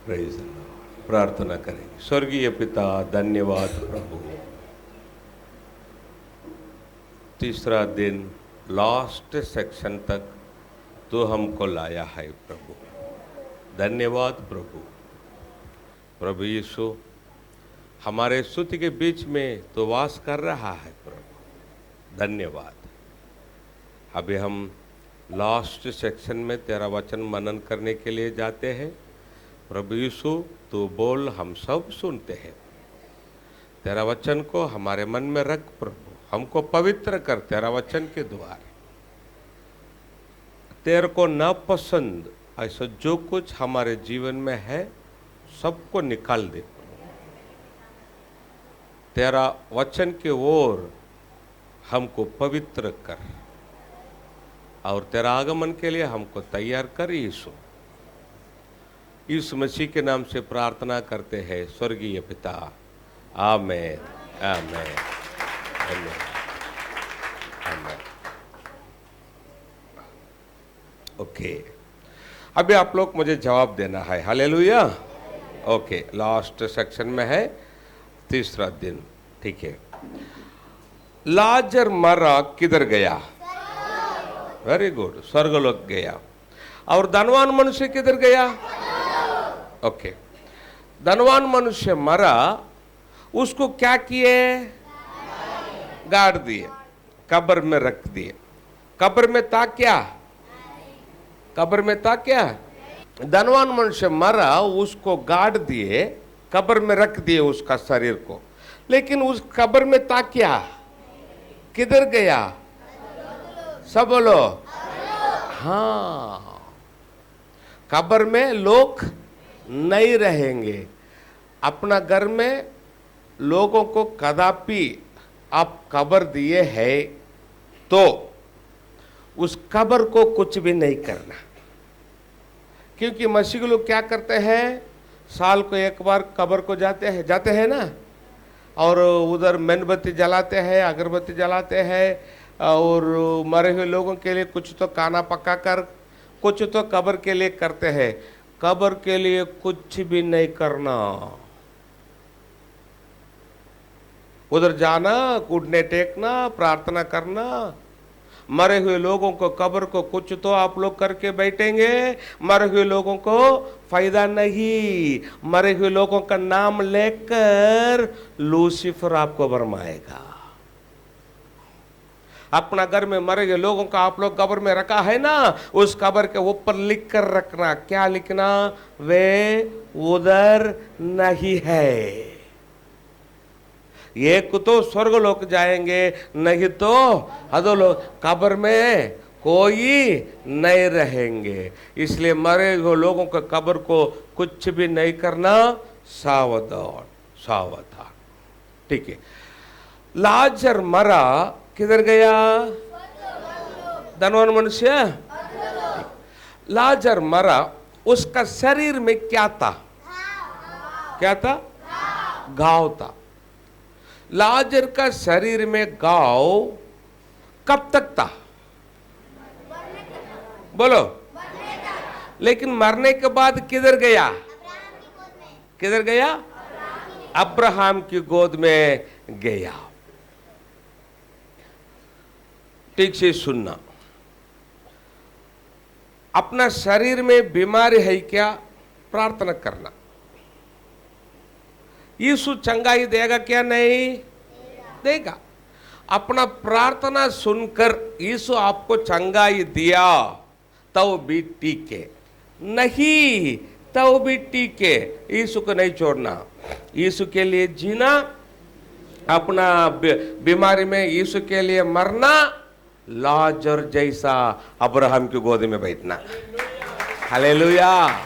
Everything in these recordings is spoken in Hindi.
Praise the Lord. प्रार्थना करेंगे। स्वर्गीय पिता, धन्यवाद प्रभु, तीसरा दिन लास्ट सेक्शन तक तो हमको लाया है प्रभु। धन्यवाद प्रभु। प्रभु यीशु हमारे स्तुति के बीच में तो वास कर रहा है प्रभु। धन्यवाद। अभी हम लास्ट सेक्शन में तेरा वचन मनन करने के लिए जाते हैं। प्रभु यीशु तू बोल, हम सब सुनते हैं। तेरा वचन को हमारे मन में रख प्रभु, हमको पवित्र कर तेरा वचन के द्वारा। तेरे को न पसंद ऐसा जो कुछ हमारे जीवन में है सबको निकाल दे। तेरा वचन के ओर हमको पवित्र कर और तेरा आगमन के लिए हमको तैयार कर। यीशु मसीह के नाम से प्रार्थना करते हैं स्वर्गीय पिता, आमेन आमेन आमेन आमेन। ओके, अभी आप लोग मुझे जवाब देना है। हालेलुया। ओके, लास्ट सेक्शन में है तीसरा दिन। ठीक है। लाजर मरा किधर गया? वेरी गुड, स्वर्गलोक गया। और धनवान मनुष्य किधर गया? ओके, धनवान मनुष्य मरा, उसको क्या किए? गाड़ दिए, कब्र में रख दिए। कब्र में था क्या? कब्र में था क्या? धनवान मनुष्य मरा, उसको गाड़ दिए, कब्र में रख दिए उसका शरीर को। लेकिन उस कब्र में था क्या? किधर गया? सब बोलो। हाँ, कब्र में लोग नहीं रहेंगे। अपना घर में लोगों को कदापि आप कब्र दिए है तो उस कब्र को कुछ भी नहीं करना, क्योंकि मसीह लोग क्या करते हैं? साल को एक बार कब्र को जाते हैं ना, और उधर मेणबत्ती जलाते हैं, अगरबत्ती जलाते हैं और मरे हुए लोगों के लिए कुछ तो खाना पका कर कुछ तो कब्र के लिए करते हैं। कब्र के लिए कुछ भी नहीं करना। उधर जाना, घुटने टेकना, प्रार्थना करना। मरे हुए लोगों को कब्र को कुछ तो आप लोग करके बैठेंगे, मरे हुए लोगों को फायदा नहीं। मरे हुए लोगों का नाम लेकर लूसीफर आपको भरमाएगा। अपना घर में मरे हुए लोगों का आप लोग कब्र में रखा है ना, उस कब्र के ऊपर लिख कर रखना। क्या लिखना? वे उधर नहीं है। एक तो स्वर्गलोक जाएंगे, नहीं तो अधोलोक। कब्र में कोई नहीं रहेंगे। इसलिए मरे हुए लोगों के कब्र को कुछ भी नहीं करना। सावधान सावधान। ठीक है। लाजर मरा, किधर गया? धनवान मनुष्य। लाजर मरा, उसका शरीर में क्या था? क्या था? घाव था। लाजर का शरीर में घाव कब तक था? बोलो। लेकिन मरने के बाद किधर गया? किधर गया? अब्राहम की गोद में गया। ठीक से सुनना। अपना शरीर में बीमारी है क्या? प्रार्थना करना। यीशु चंगाई देगा क्या? नहीं देगा। अपना प्रार्थना सुनकर यीशु आपको चंगाई दिया तो भी ठीक है, नहीं तो भी ठीक है। यीशु को नहीं छोड़ना, यीशु के लिए जीना, अपना बीमारी में यीशु के लिए मरना, लाजर जैसा अब्राहम की गोद में बैठना। हालेलुया।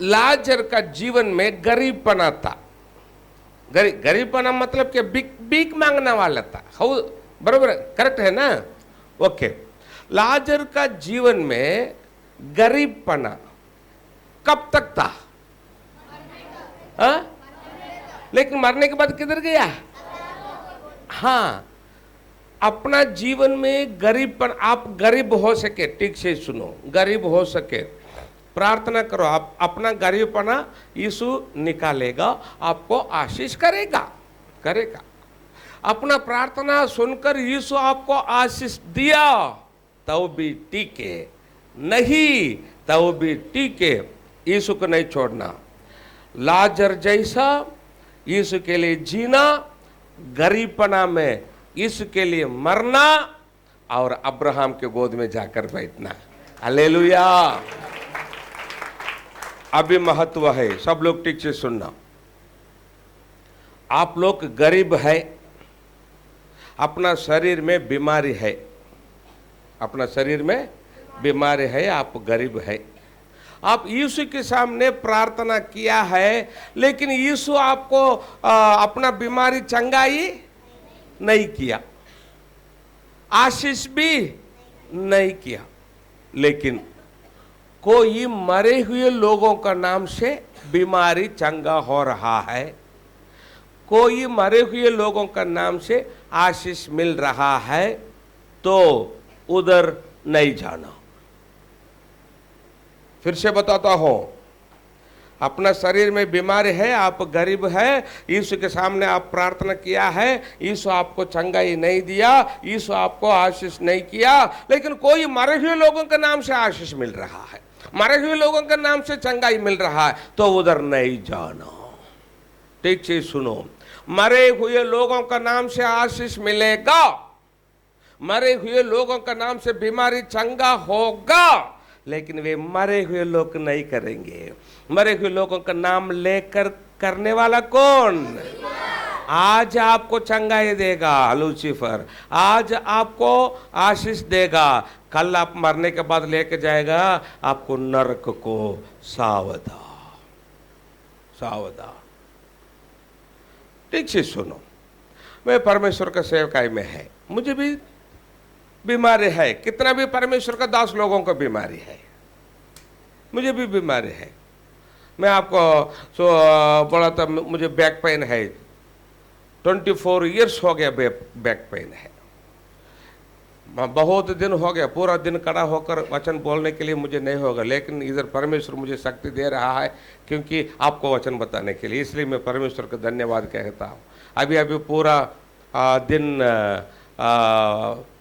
लाजर का जीवन में गरीबपना था। गरीबपना मतलब कि भीख मांगने वाला था। बरोबर, करेक्ट है ना? ओके। लाजर का जीवन में गरीबपना कब तक था? लेकिन मरने के बाद किधर गया? हाँ, अपना जीवन में गरीबपन, आप गरीब हो सके, ठीक से सुनो, गरीब हो सके, प्रार्थना करो, आप अपना गरीबपना यीशु निकालेगा, आपको आशीष करेगा। अपना प्रार्थना सुनकर यीशु आपको आशीष दिया तो भी टीके, नहीं तो भी टीके, यीशु को नहीं छोड़ना। लाजर जैसा यीशु के लिए जीना, गरीबपना में यीशु के लिए मरना और अब्राहम के गोद में जाकर बैठना। हालेलुया। अभी महत्व है, सब लोग ठीक से सुनना। आप लोग गरीब है, अपना शरीर में बीमारी है, अपना शरीर में बीमारी है, आप गरीब है, आप यीशु के सामने प्रार्थना किया है, लेकिन यीशु आपको अपना बीमारी चंगाई नहीं किया, आशीष भी नहीं किया। लेकिन कोई मरे हुए लोगों का नाम से बीमारी चंगा हो रहा है, कोई मरे हुए लोगों का नाम से आशीष मिल रहा है, तो उधर नहीं जाना। फिर से बताता हूं, अपना शरीर में बीमारी है, आप गरीब है, यीशु के सामने आप प्रार्थना किया है, यीशु आपको चंगाई नहीं दिया, यीशु आपको आशीष नहीं किया, लेकिन कोई मरे हुए लोगों के नाम से आशीष मिल रहा है, मरे हुए लोगों के नाम से चंगाई मिल रहा है, तो उधर नहीं जाना। ठीक से सुनो, मरे हुए लोगों का नाम से आशीष मिलेगा, मरे हुए लोगों का नाम से बीमारी चंगा होगा, लेकिन वे मरे हुए लोग नहीं करेंगे। मरे हुए लोगों का नाम लेकर करने वाला कौन? आज आपको चंगाई देगा लूसीफर, आज आपको आशीष देगा, कल आप मरने के बाद लेके जाएगा आपको नरक को। सावधान सावधान। ठीक से सुनो, मैं परमेश्वर का सेवकाई में है, मुझे भी बीमारी है, कितना भी परमेश्वर का दास लोगों को बीमारी है, मुझे भी बीमारी है। मैं आपको बोला था, मुझे बैक पेन है, 24 इयर्स हो गया बैक पेन है, बहुत दिन हो गया, पूरा दिन खड़ा होकर वचन बोलने के लिए मुझे नहीं होगा, लेकिन इधर परमेश्वर मुझे शक्ति दे रहा है क्योंकि आपको वचन बताने के लिए, इसलिए मैं परमेश्वर का धन्यवाद कहता हूँ। अभी अभी पूरा दिन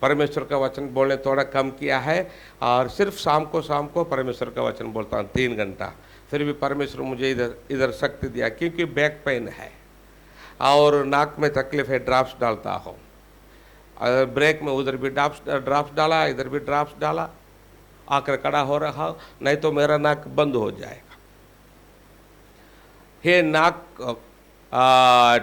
परमेश्वर का वचन बोलने थोड़ा कम किया है, और सिर्फ शाम को परमेश्वर का वचन बोलता हूँ 3 घंटा। फिर भी परमेश्वर मुझे इधर शक्ति दिया, क्योंकि बैक पेन है और नाक में तकलीफ है, ड्रॉप्स डालता हूँ, अगर ब्रेक में उधर भी ड्रॉप्स डाला, इधर भी ड्रॉप्स डाला, आकर खड़ा हो रहा, नहीं तो मेरा नाक बंद हो जाएगा। ये नाक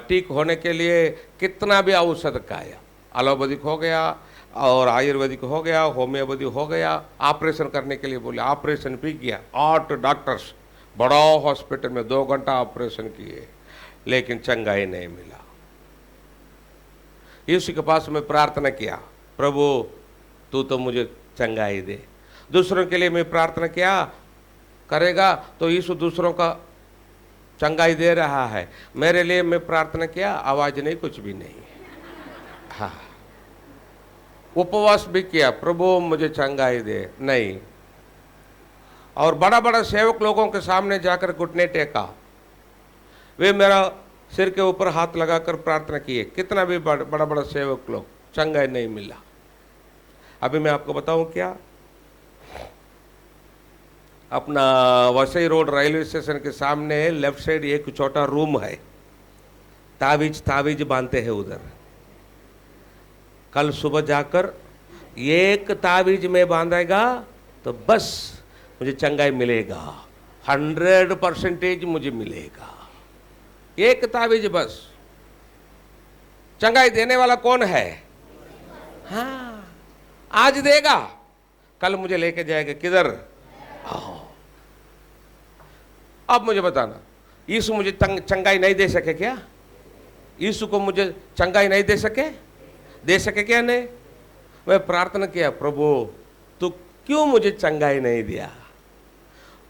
ठीक होने के लिए कितना भी औषध खाया, एलोपैथिक हो गया और आयुर्वेदिक हो गया, होम्योपैथिक हो गया, ऑपरेशन करने के लिए बोले, ऑपरेशन भी किया, 8 डॉक्टर्स, बड़ा हॉस्पिटल में 2 घंटा ऑपरेशन किए, लेकिन चंगाई नहीं मिला। यीशु के पास में प्रार्थना किया, प्रभु तू तो मुझे चंगाई दे। दूसरों के लिए मैं प्रार्थना किया, करेगा तो यीशु दूसरों का चंगाई दे रहा है। मेरे लिए मैं प्रार्थना किया, आवाज नहीं, कुछ भी नहीं। हाँ, उपवास भी किया, प्रभु मुझे चंगाई दे, नहीं। और बड़ा बड़ा सेवक लोगों के सामने जाकर घुटने टेका, वे मेरा सिर के ऊपर हाथ लगाकर प्रार्थना किए, कितना भी बड़ा बड़ा सेवक लोग, चंगाई नहीं मिला। अभी मैं आपको बताऊं क्या, अपना वसई रोड रेलवे स्टेशन के सामने लेफ्ट साइड एक छोटा रूम है, तावीज बांधते हैं उधर। कल सुबह जाकर एक तावीज में बांधेगा तो बस मुझे चंगाई मिलेगा, 100% मुझे मिलेगा, एक तावीज बस। चंगाई देने वाला कौन है? हाँ, आज देगा, कल मुझे लेके जाएगा किधर? अब मुझे बताना, यीशु मुझे चंगाई नहीं दे सके क्या? यीशु को मुझे चंगाई नहीं दे सके क्या? नहीं। मैं प्रार्थना किया, प्रभु तू क्यों मुझे चंगाई नहीं दिया?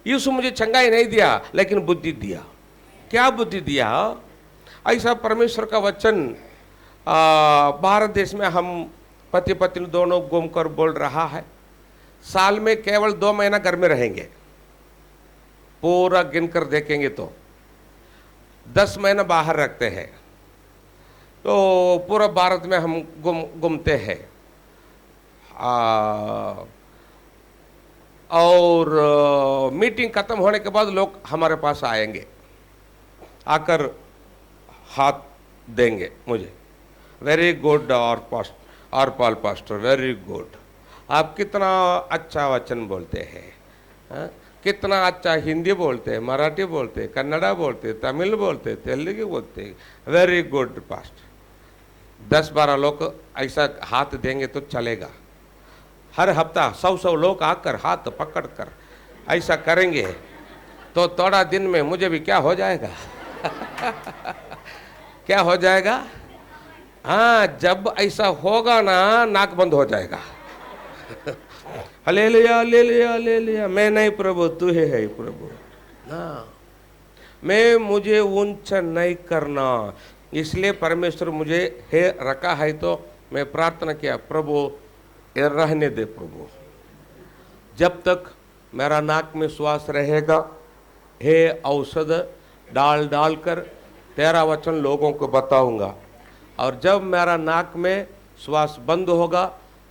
यीशु मुझे चंगाई नहीं दिया, लेकिन बुद्धि दिया। क्या बुद्धि दिया? ऐसा परमेश्वर का वचन भारत देश में हम पति पत्नी दोनों घूमकर बोल रहा है, साल में केवल 2 महीना घर में रहेंगे, पूरा गिनकर देखेंगे तो 10 महीना बाहर रखते हैं, तो पूरा भारत में हम घूमते हैं। और मीटिंग खत्म होने के बाद लोग हमारे पास आएंगे, आकर हाथ देंगे मुझे, वेरी गुड और पाल पास्टर, वेरी गुड, आप कितना अच्छा वचन बोलते हैं, कितना अच्छा हिंदी बोलते हैं, मराठी बोलते हैं, कन्नड़ा बोलते हैं, तमिल बोलते हैं, तेलुगु बोलते हैं, वेरी गुड पास्टर। 10-12 लोग ऐसा हाथ देंगे तो चलेगा। हर हफ्ता 100 लोग आकर हाथ पकड़ कर ऐसा करेंगे तो थोड़ा दिन में मुझे भी क्या हो जाएगा क्या हो जाएगा? हाँ, जब ऐसा होगा ना, नाक बंद हो जाएगा हालेलुया हालेलुया हालेलुया। मैं नहीं प्रभु, तू ही है प्रभु। हाँ, मैं मुझे ऊंचा नहीं करना, इसलिए परमेश्वर मुझे है रखा है। तो मैं प्रार्थना किया, प्रभु ये रहने दे प्रभु, जब तक मेरा नाक में श्वास रहेगा, हे औषध डाल डाल कर तेरा वचन लोगों को बताऊंगा। और जब मेरा नाक में श्वास बंद होगा,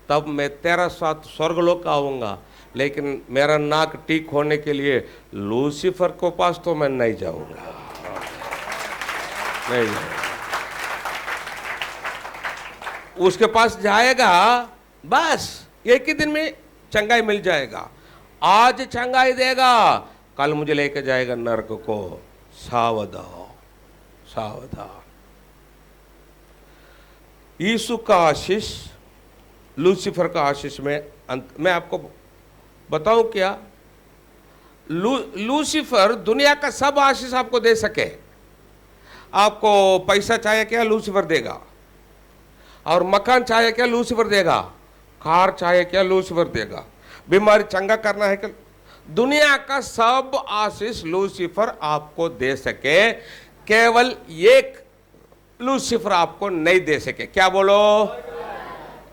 तब मैं तेरा साथ स्वर्गलोक आऊँगा। लेकिन मेरा नाक ठीक होने के लिए लूसीफर को पास तो मैं नहीं जाऊँगा, नहीं जाऊँगा। उसके पास जाएगा, बस एक ही दिन में चंगाई मिल जाएगा। आज चंगाई देगा, कल मुझे लेके जाएगा नरक को। सावधान सावधान। यीशु का आशीष, लूसीफर का आशीष में मैं आपको बताऊं क्या? लूसीफर दुनिया का सब आशीष आपको दे सके। आपको पैसा चाहिए क्या? लूसीफर देगा। और मकान चाहिए क्या? लूसीफर देगा। कार चाहिए क्या? लूसीफर देगा। बीमारी चंगा करना है क्या? दुनिया का सब आशीष लूसीफर आपको दे सके, केवल एक लूसीफर आपको नहीं दे सके। क्या बोलो?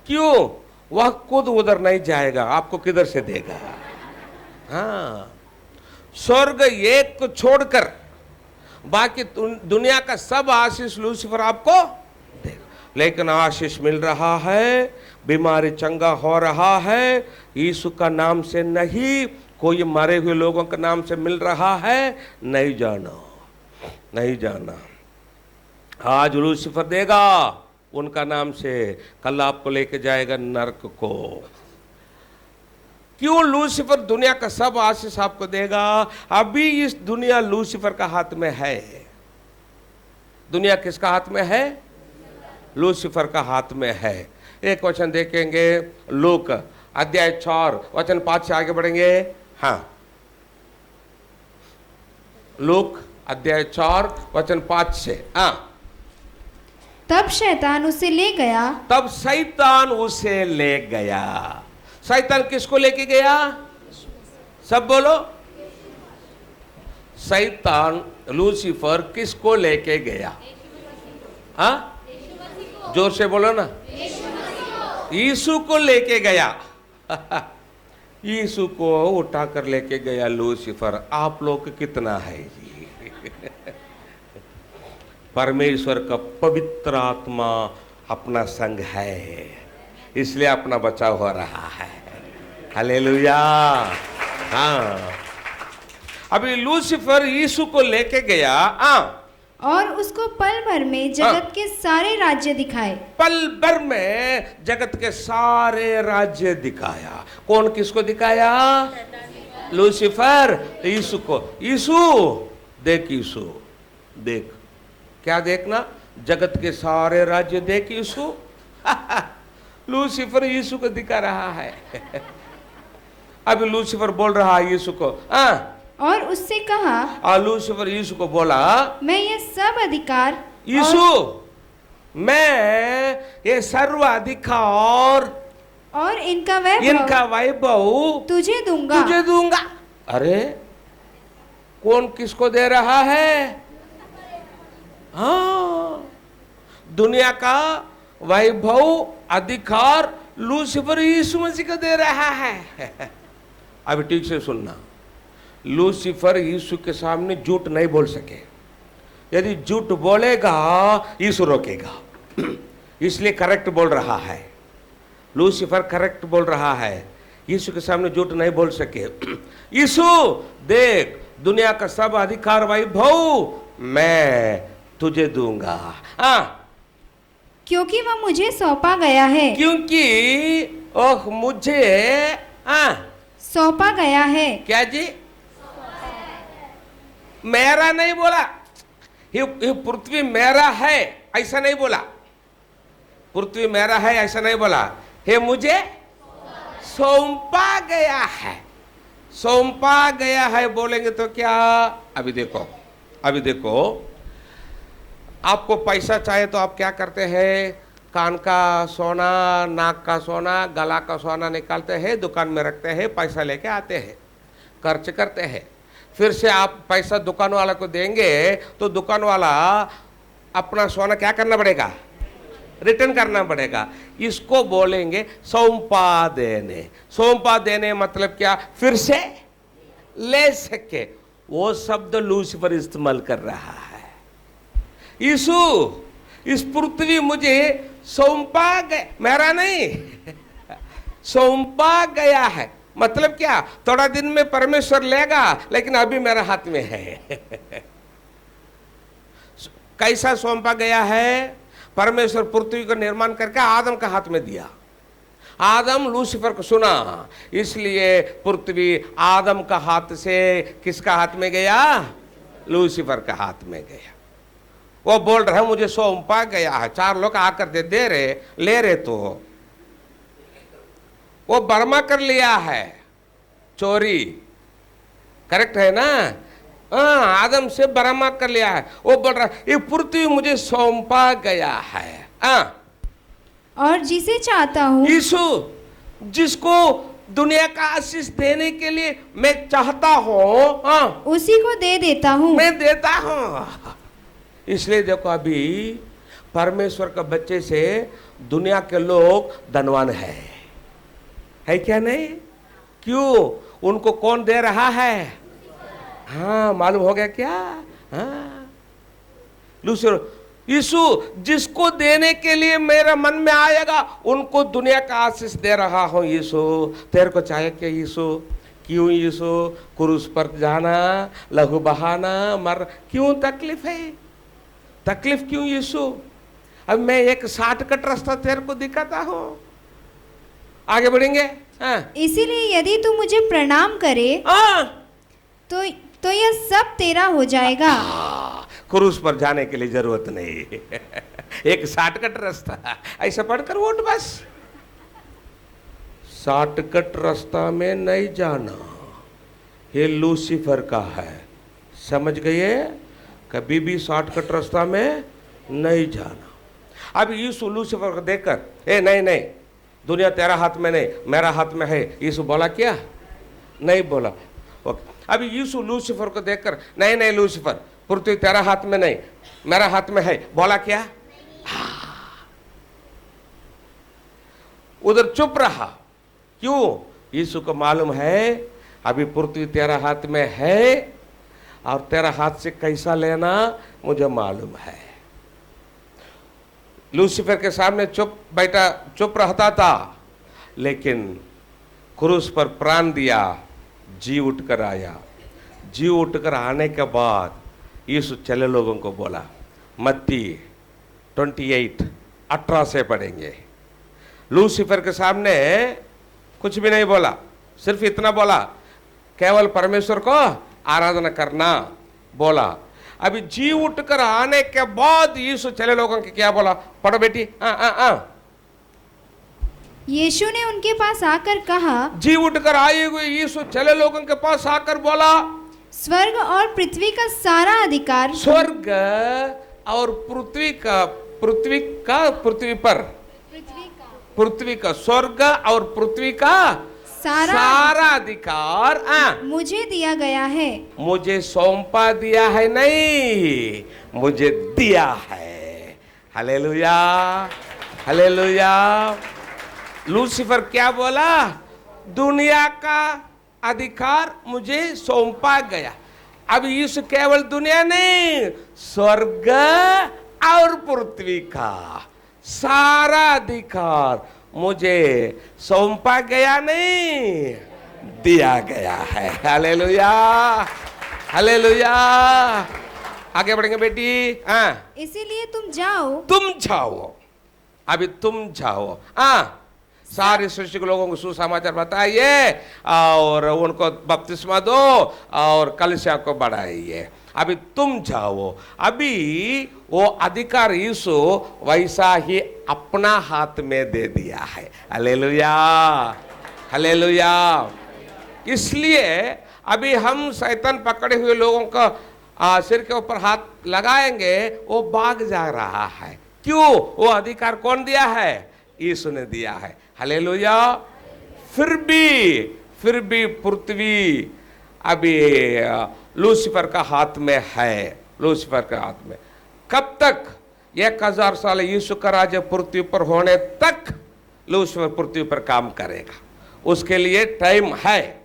क्यों? वह खुद उधर नहीं जाएगा, आपको किधर से देगा? हाँ, स्वर्ग एक को छोड़कर बाकी दुनिया का सब आशीष लूसीफर आपको देगा। लेकिन आशीष मिल रहा है, बीमारी चंगा हो रहा है, यीशु का नाम से नहीं, कोई मरे हुए लोगों के नाम से मिल रहा है। नहीं जाना, नहीं जाना। आज लूसीफर देगा उनका नाम से, कल आपको लेके जाएगा नरक को। क्यों? लूसीफर दुनिया का सब आशीष आपको देगा। अभी इस दुनिया लूसीफर का हाथ में है। दुनिया किसका हाथ में है? लूसीफर का हाथ में है। एक वचन देखेंगे, लूक अध्याय 4 वचन 5 से आगे बढ़ेंगे। हाँ, लूक अध्याय 4 वचन 5 से। हाँ, तब शैतान उसे ले गया। तब शैतान उसे ले गया। शैतान किसको लेके गया? सब बोलो। शैतान लूसीफर किसको लेके गया? हाँ, जोर से बोलो ना। यीशु को लेके गया यीशु को उठाकर लेके गया लूसीफर। आप लोग कितना है जी परमेश्वर का पवित्र आत्मा अपना संग है, इसलिए अपना बचाव हो रहा है। हालेलुया। हाँ, अभी लूसीफर यीशु को लेके गया। हाँ, और उसको पल भर में जगत के सारे राज्य दिखाए। पल भर में जगत के सारे राज्य दिखाया। कौन किसको दिखाया? लूसीफर यीशु को। यीशु देख, यीशु देख। क्या देखना? जगत के सारे राज्य देख यीशु लूसीफर यीशु को दिखा रहा है अभी लूसीफर बोल रहा है यीशु को। और उससे कहा, लूसीफर यीशु को बोला, मैं ये सब अधिकार, यीशु मैं ये सर्वाधिकार और इनका वैभव तुझे दूंगा। अरे, कौन किसको दे रहा है? हाँ, दुनिया का वैभव अधिकार लूसीफर यीशु मसीह को दे रहा है अभी ठीक से सुनना। लूसीफर यीशु के सामने झूठ नहीं बोल सके। यदि झूठ बोलेगा यीशु रोकेगा, इसलिए करेक्ट बोल रहा है। लूसीफर करेक्ट बोल रहा है, यीशु के सामने झूठ नहीं बोल सके। यीशु देख, दुनिया का सब अधिकार वैभव मैं तुझे दूंगा। क्योंकि वह मुझे सौंपा गया है। क्योंकि ओह मुझे सौंपा गया है। क्या जी? मेरा नहीं बोला, ये पृथ्वी मेरा है ऐसा नहीं बोला। पृथ्वी मेरा है ऐसा नहीं बोला, हे मुझे सौंपा गया है। सौंपा गया है बोलेंगे तो क्या? अभी देखो, अभी देखो, आपको पैसा चाहिए तो आप क्या करते हैं? कान का सोना, नाक का सोना, गला का सोना निकालते हैं, दुकान में रखते हैं, पैसा लेके आते हैं, खर्च करते हैं। फिर से आप पैसा दुकान वाला को देंगे तो दुकान वाला अपना सोना क्या करना पड़ेगा? रिटर्न करना पड़ेगा। इसको बोलेंगे सौंपा देने। सौंपा देने मतलब क्या? फिर से ले सके। वो शब्द लूसीफर इस्तेमाल कर रहा है। यीशु, इस पृथ्वी मुझे सौंपा गया, मेरा नहीं, सौंपा गया है। मतलब क्या? थोड़ा दिन में परमेश्वर लेगा, लेकिन अभी मेरे हाथ में है। कैसा सौंपा गया है? परमेश्वर पृथ्वी को निर्माण करके आदम का हाथ में दिया। आदम लूसीफर को सुना, इसलिए पृथ्वी आदम का हाथ से किसका हाथ में गया? लूसीफर का हाथ में गया। वो बोल रहा है मुझे सौंपा गया है। चार लोग आकर दे रहे, ले रहे, तो वो बर्मा कर लिया है, चोरी। करेक्ट है ना? आदम से बर्मा कर लिया है। वो बोल रहा है ये पृथ्वी मुझे सौंपा गया है। और जिसे चाहता हूँ, यीशु जिसको दुनिया का आशीष देने के लिए मैं चाहता हूँ, उसी को दे देता हूँ। मैं देता हूँ। इसलिए देखो, अभी परमेश्वर के बच्चे से दुनिया के लोग धनवान है क्या? नहीं? क्यों? उनको कौन दे रहा है? हाँ, मालूम हो गया क्या? हाँ, लूसीफर, यीशु जिसको देने के लिए मेरे मन में आएगा उनको दुनिया का आशीष दे रहा हूं। यीशु तेरे को चाहिए क्या? यीशु क्यों? यीशु क्रूस पर जाना, लहू बहाना, मर, क्यों तकलीफ है? तकलीफ क्यों यीशु? अब मैं एक शॉर्टकट रास्ता तेरे को दिखाता हूं, आगे बढ़ेंगे। इसीलिए यदि तू मुझे प्रणाम करे तो यह सब तेरा हो जाएगा। क्रूस पर जाने के लिए जरूरत नहीं। एक शॉर्टकट रास्ता, ऐसा पढ़कर वोट बस। शॉर्टकट रास्ता में नहीं जाना, ये लूसीफर का है, समझ गए? कभी भी शॉर्टकट रास्ता में नहीं जाना। अब यीशु लूसीफर को देखकर नहीं नहीं, दुनिया तेरा हाथ में नहीं, मेरा हाथ में है, यीशु बोला क्या? नहीं बोला। अभी यीशु लूसीफर को देखकर नहीं नहीं लूसीफर, पृथ्वी तेरा हाथ में नहीं, मेरा हाथ में है, बोला क्या? उधर चुप रहा। क्यों? यीशु को मालूम है अभी पृथ्वी तेरा हाथ में है और तेरा हाथ से कैसा लेना मुझे मालूम है। लूसीफर के सामने चुप बैठा, चुप रहता था, लेकिन क्रूस पर प्राण दिया, जी उठकर आया। जी उठकर आने के बाद यीशु चले लोगों को बोला, मत्ती 28:18 से पढ़ेंगे। लूसीफर के सामने कुछ भी नहीं बोला, सिर्फ इतना बोला, केवल परमेश्वर को आराधना करना बोला। अभी जी उठकर आने के बाद यीशु चले लोगों के क्या बोला? पढ़ो बेटी। यीशु ने उनके पास आकर कहा, जी उठकर आए हुए यीशु चले लोगों के पास आकर बोला, स्वर्ग और पृथ्वी का सारा अधिकार, स्वर्ग और पृथ्वी का स्वर्ग और पृथ्वी का सारा अधिकार मुझे दिया गया है। मुझे सौंपा दिया है, नहीं मुझे दिया है। Hallelujah, hallelujah. लूसीफर क्या बोला? दुनिया का अधिकार मुझे सौंपा गया। अब यीशु केवल दुनिया नहीं, स्वर्ग और पृथ्वी का सारा अधिकार मुझे सौंपा गया नहीं, दिया गया है। Hallelujah, hallelujah. आगे बढ़ेंगे बेटी। हाँ, इसीलिए तुम जाओ। अभी तुम जाओ। सारे सृष्टि के लोगों को सुसमाचार बताइए और उनको बपतिस्मा दो और कलीसिया को बढ़ाइए। अभी तुम जाओ। अभी वो अधिकार यीशु वैसा ही अपना हाथ में दे दिया है। Hallelujah, hallelujah. इसलिए अभी हम शैतान पकड़े हुए लोगों का सिर के ऊपर हाथ लगाएंगे, वो भाग जा रहा है। क्यों? वो अधिकार कौन दिया है? यीशु ने दिया है। हालेलुया। फिर भी पृथ्वी अभी लूसीफर का हाथ में है, लूसीफर के हाथ में। कब तक? 1000 साल यीशु का राज्य पृथ्वी पर होने तक लूसीफर पृथ्वी पर काम करेगा। उसके लिए टाइम है,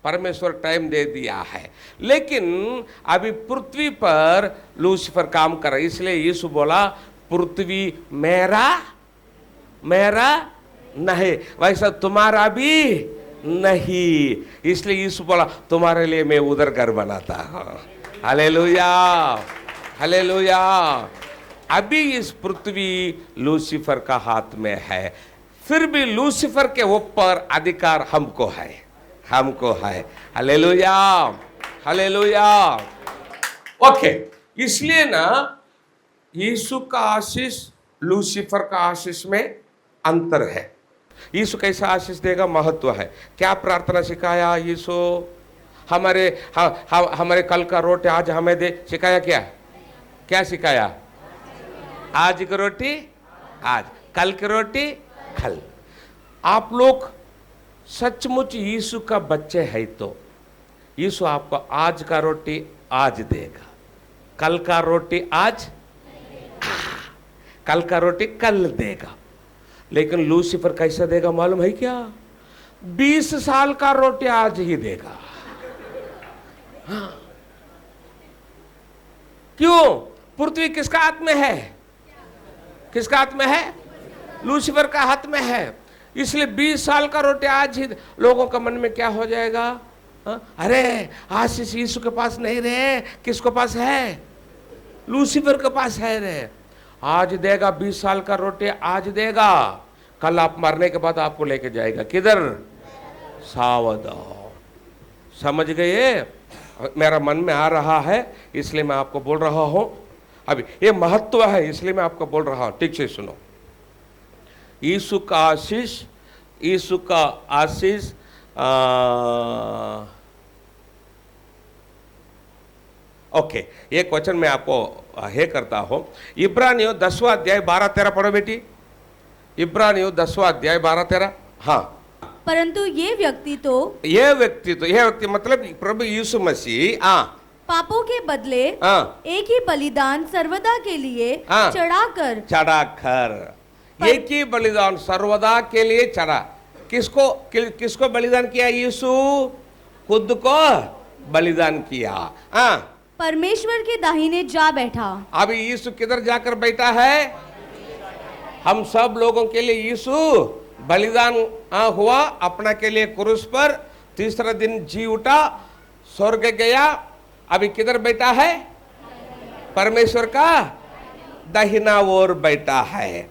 परमेश्वर टाइम दे दिया है। लेकिन अभी पृथ्वी पर लूसीफर काम कर रहा है। इसलिए यीशु बोला पृथ्वी मेरा नहीं, वैसा तुम्हारा भी नहीं। इसलिए यीशु बोला तुम्हारे लिए मैं उधर घर बनाता हूं। Hallelujah, hallelujah. अभी इस पृथ्वी लूसीफर का हाथ में है। फिर भी लूसीफर के ऊपर अधिकार हमको है। Hallelujah, hallelujah. ओके, इसलिए ना यीशु का आशीष लूसीफर का आशीष में अंतर है। यीशु कैसा आशीष देगा? महत्व है। क्या प्रार्थना सिखाया यीशु? हमारे कल का रोटी आज हमें दे, सिखाया क्या सिखाया? आज की रोटी आज, कल की रोटी कल। आप लोग सचमुच यीशु का बच्चे हैं तो यीशु आपको आज का रोटी आज देगा, कल का रोटी आज, कल का रोटी कल देगा। लेकिन लूसीफर कैसा देगा मालूम है क्या? 20 साल का रोटी आज ही देगा। हाँ। क्यों? पृथ्वी किसका हाथ में है? किसका हाथ में है? लूसीफर का हाथ में है। इसलिए 20 साल का रोटी आज ही। लोगों का मन में क्या हो जाएगा? अरे आशीष यीशु के पास नहीं रहे, किसके पास है? लूसीफर के पास है रे। आज देगा 20 साल का रोटी आज देगा, कल आप मरने के बाद आपको लेके जाएगा किधर? सावधान। समझ गए? मेरा मन में आ रहा है इसलिए मैं आपको बोल रहा हूं। अभी ये महत्व है इसलिए मैं आपको बोल रहा हूं। ठीक से सुनो। यीशु का आशीष, यीशु का आशीष ओके, एक वचन मैं आपको हे करता हूं। इब्रानियों 10वां अध्याय 12-13 पढ़ो बेटी। इब्रानियों 10वां अध्याय 12-13। हाँ। परंतु ये व्यक्ति मतलब प्रभु यीशु मसीह पापों के बदले एक ही बलिदान सर्वदा के लिए चढ़ाकर एक ही बलिदान सर्वदा के लिए चढ़ा। किसको बलिदान किया? यीशु खुद को बलिदान किया। परमेश्वर के दाहिने जा बैठा। अभी यीशु किधर जाकर बैठा है? हम सब लोगों के लिए यीशु बलिदान हुआ अपना के लिए क्रूस पर, तीसरा दिन जी उठा, स्वर्ग गया, अभी किधर बैठा है? परमेश्वर का दाहिना ओर बैठा है।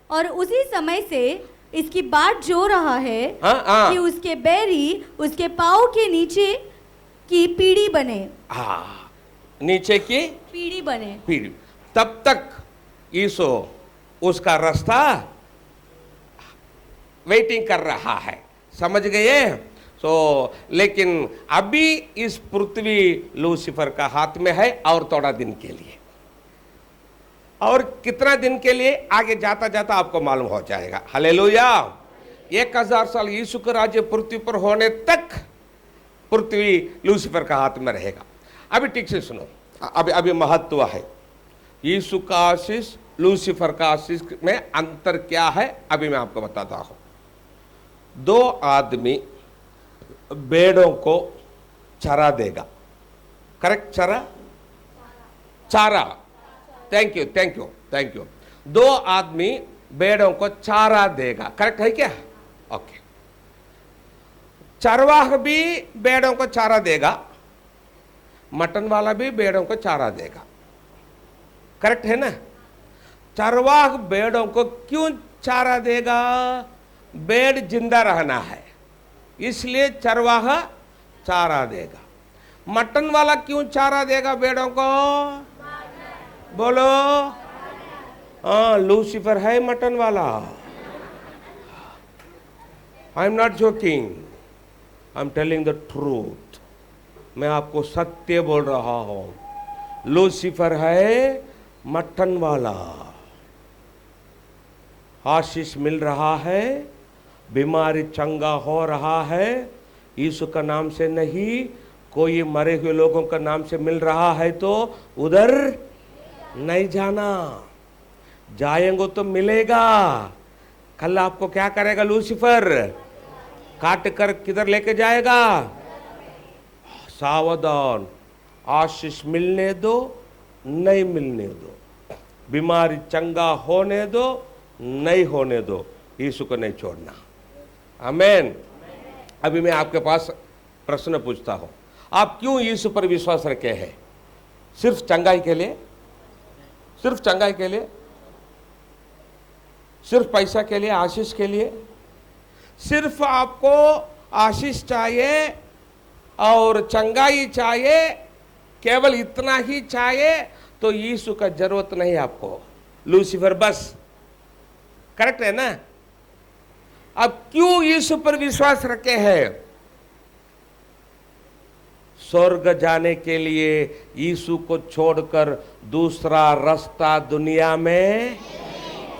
और उसी समय से इसकी बाट जो रहा है कि उसके बैरी उसके पाँव के नीचे की पीढ़ी बने। नीचे की पीढ़ी बने। पीढ़ी। तब तक यीशु उसका रास्ता वेटिंग कर रहा है। समझ गए? लेकिन अभी इस पृथ्वी लूसीफर का हाथ में है और थोड़ा दिन के लिए। और कितना दिन के लिए आगे जाता जाता आपको मालूम हो जाएगा। हालेलुया। 1000 साल यीशु का राज्य पृथ्वी पर होने तक पृथ्वी लूसीफर का हाथ में रहेगा। अभी ठीक से सुनो। अभी महत्व है। यीशु का आशीष लूसीफर का आशीष में अंतर क्या है अभी मैं आपको बताता हूं। 2 आदमी भेड़ों को चरा देगा। करेक्ट, चरा, चारा। Thank you, thank you, thank you. 2 आदमी भेड़ों को चारा देगा। करेक्ट है क्या? ओके। चरवाह भी भेड़ों को चारा देगा, मटन वाला भी भेड़ों को चारा देगा। करेक्ट है ना? चरवाह भेड़ों को क्यों चारा देगा? भेड़ जिंदा रहना है, इसलिए चरवाह चारा देगा। मटन वाला क्यों चारा देगा भेड़ों को? बोलो। हाँ, लूसीफर है मटन वाला। I am not joking, I am telling the truth. मैं आपको सत्य बोल रहा हूं। लूसीफर है मटन वाला। आशीष मिल रहा है, बीमारी चंगा हो रहा है, यीशु का नाम से नहीं, कोई मरे हुए लोगों का नाम से मिल रहा है तो उधर नहीं जाना। जाएंगे तो मिलेगा। कल आपको क्या करेगा लूसीफर? काट कर किधर लेके जाएगा? सावधान। आशीष मिलने दो, नहीं मिलने दो, बीमारी चंगा होने दो, नहीं होने दो, यीशु को नहीं छोड़ना। आमेन। अभी मैं आपके पास प्रश्न पूछता हूं, आप क्यों यीशु पर विश्वास रखे हैं? सिर्फ चंगाई के लिए? सिर्फ चंगाई के लिए? सिर्फ पैसा के लिए, आशीष के लिए? सिर्फ आपको आशीष चाहिए और चंगाई चाहिए, केवल इतना ही चाहिए तो यीशु का जरूरत नहीं आपको। लूसीफर बस। करेक्ट है ना? अब क्यों यीशु पर विश्वास रखे हैं? स्वर्ग जाने के लिए यीशु को छोड़कर दूसरा रास्ता दुनिया में,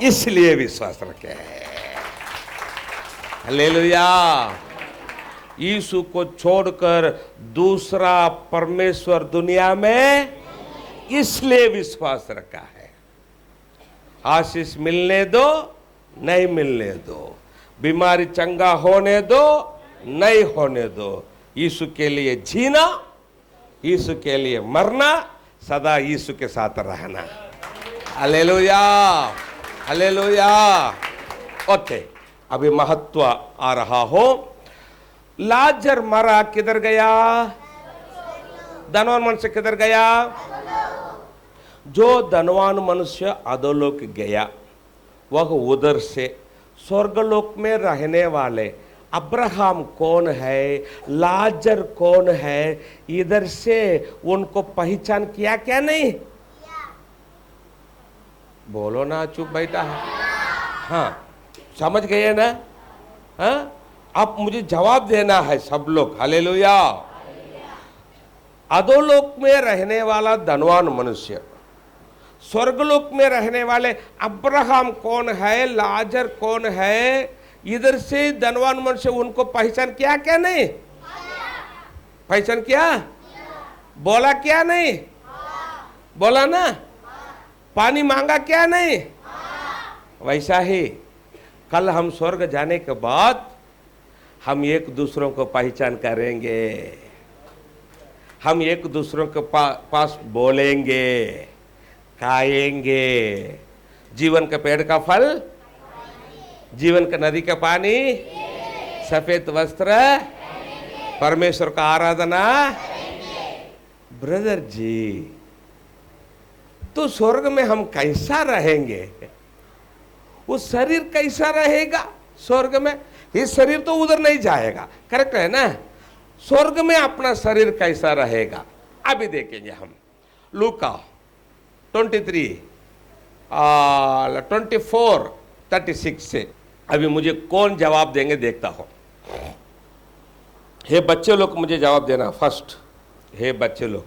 इसलिए विश्वास रखे हैं। हालेलुया। यीशु को छोड़कर दूसरा परमेश्वर दुनिया में, इसलिए विश्वास रखा है। आशीष मिलने दो, नहीं मिलने दो, बीमारी चंगा होने दो, नहीं होने दो, यीशु के लिए जीना, यीशु के लिए मरना, सदा यीशु के साथ रहना। Hallelujah, hallelujah. ओके, अभी महत्व आ रहा हो। लाजर मरा, किधर गया? धनवान मनुष्य किधर गया? जो धनवान मनुष्य अधोलोक गया, वह उधर से स्वर्गलोक में रहने वाले अब्राहम कौन है, लाजर कौन है, इधर से उनको पहचान किया क्या? नहीं बोलो ना, चुप बैठा है। हाँ, समझ गए ना? हाँ, आप मुझे जवाब देना है सब लोग। हालेलुया। अधोलोक में रहने वाला धनवान मनुष्य, स्वर्गलोक में रहने वाले अब्राहम कौन है, लाजर कौन है, इधर से धनवान मनुष्य उनको पहचान किया क्या? नहीं पहचान किया? बोला क्या? नहीं बोला ना? पानी मांगा क्या? नहीं। वैसा ही कल हम स्वर्ग जाने के बाद हम एक दूसरों को पहचान करेंगे, हम एक दूसरों के पास बोलेंगे, खाएंगे, जीवन के पेड़ का फल, जीवन का नदी का पानी, सफेद वस्त्र, परमेश्वर का आराधना। ब्रदर जी, तो स्वर्ग में हम कैसा रहेंगे? वो शरीर कैसा रहेगा स्वर्ग में? ये शरीर तो उधर नहीं जाएगा। करेक्ट है ना? स्वर्ग में अपना शरीर कैसा रहेगा अभी देखेंगे हम। लूका 23 24-36 से अभी मुझे कौन जवाब देंगे देखता हूं। हे बच्चे लोग मुझे जवाब देना फर्स्ट। हे बच्चे लोग,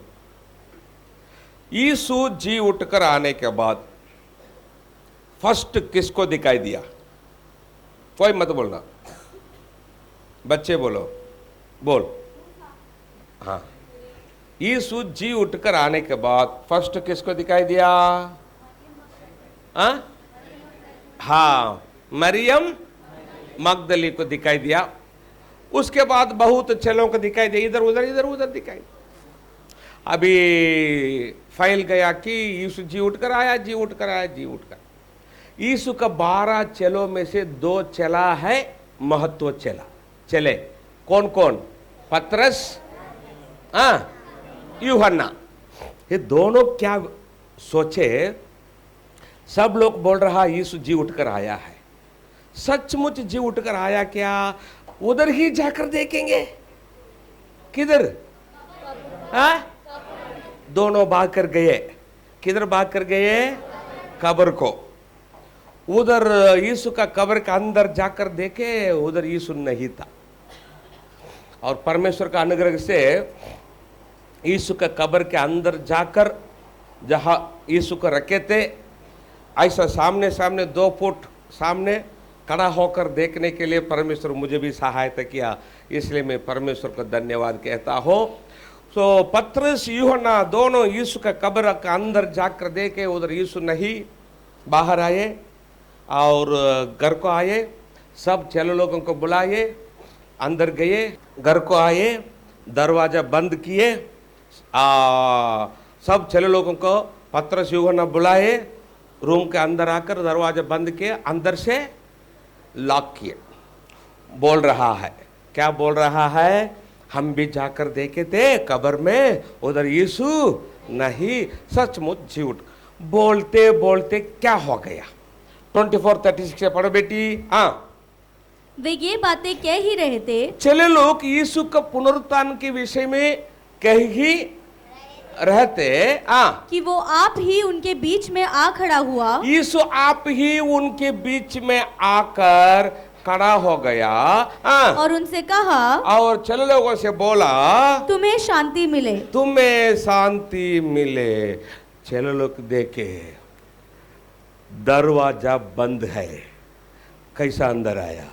यीशु जी उठकर आने के बाद फर्स्ट किसको दिखाई दिया? कोई मत बोलना, बच्चे बोलो, बोल। हाँ, यीशु जी उठकर आने के बाद फर्स्ट किसको दिखाई दिया? हाँ, मरियम मगदली को दिखाई दिया। उसके बाद बहुत चेलों को दिखाई दे, इधर उधर दिखाई। अभी फैल गया कि यीशु जी उठकर आया। यीशु का 12 चेलों में से 2 चेला है महत्व चले। कौन कौन? पतरस, यूहन्ना। ये दोनों क्या सोचे? सब लोग बोल रहा यीशु जी उठकर आया है। सचमुच जी उठकर आया क्या? उधर ही जाकर देखेंगे। किधर? दोनों भाग कर गए। किधर भाग कर गए? कब्र को। उधर यीशु का कब्र के अंदर जाकर देखे, उधर यीशु नहीं था। और परमेश्वर का अनुग्रह से यीशु का कब्र के अंदर जाकर जहां यीशु को रखे थे, ऐसा सामने 2 फुट सामने खड़ा होकर देखने के लिए परमेश्वर मुझे भी सहायता किया। इसलिए मैं परमेश्वर को धन्यवाद कहता हूँ। तो पतरस, यूहन्ना दोनों यीशु का कब्र का अंदर जाकर देखे, उधर यीशु नहीं। बाहर आए और घर को आए, सब चेले लोगों को बुलाए, अंदर गए, घर को आए, दरवाजा बंद किए। सब चेले लोगों को पतरस, यूहन्ना बुलाए, रूम के अंदर आकर दरवाजा बंद किए, अंदर से लॉक किए। बोल रहा है, क्या बोल रहा है? हम भी जाकर देखे थे कब्र में, उधर यीशु नहीं, सचमुच जी उठ। बोलते बोलते क्या हो गया? 24:36 से पढ़ो बेटी। वे ये बातें कह ही रहे थे। चले लोग यीशु का पुनरुत्थान के विषय में कह ही रहते कि वो आप ही उनके बीच में आ खड़ा हुआ। यीशु आप ही उनके बीच में आकर खड़ा हो गया और उनसे कहा, और चले लोगों से बोला, तुम्हें शांति मिले। तुम्हें शांति मिले। चले लोग देखे दरवाजा बंद है, कैसा अंदर आया?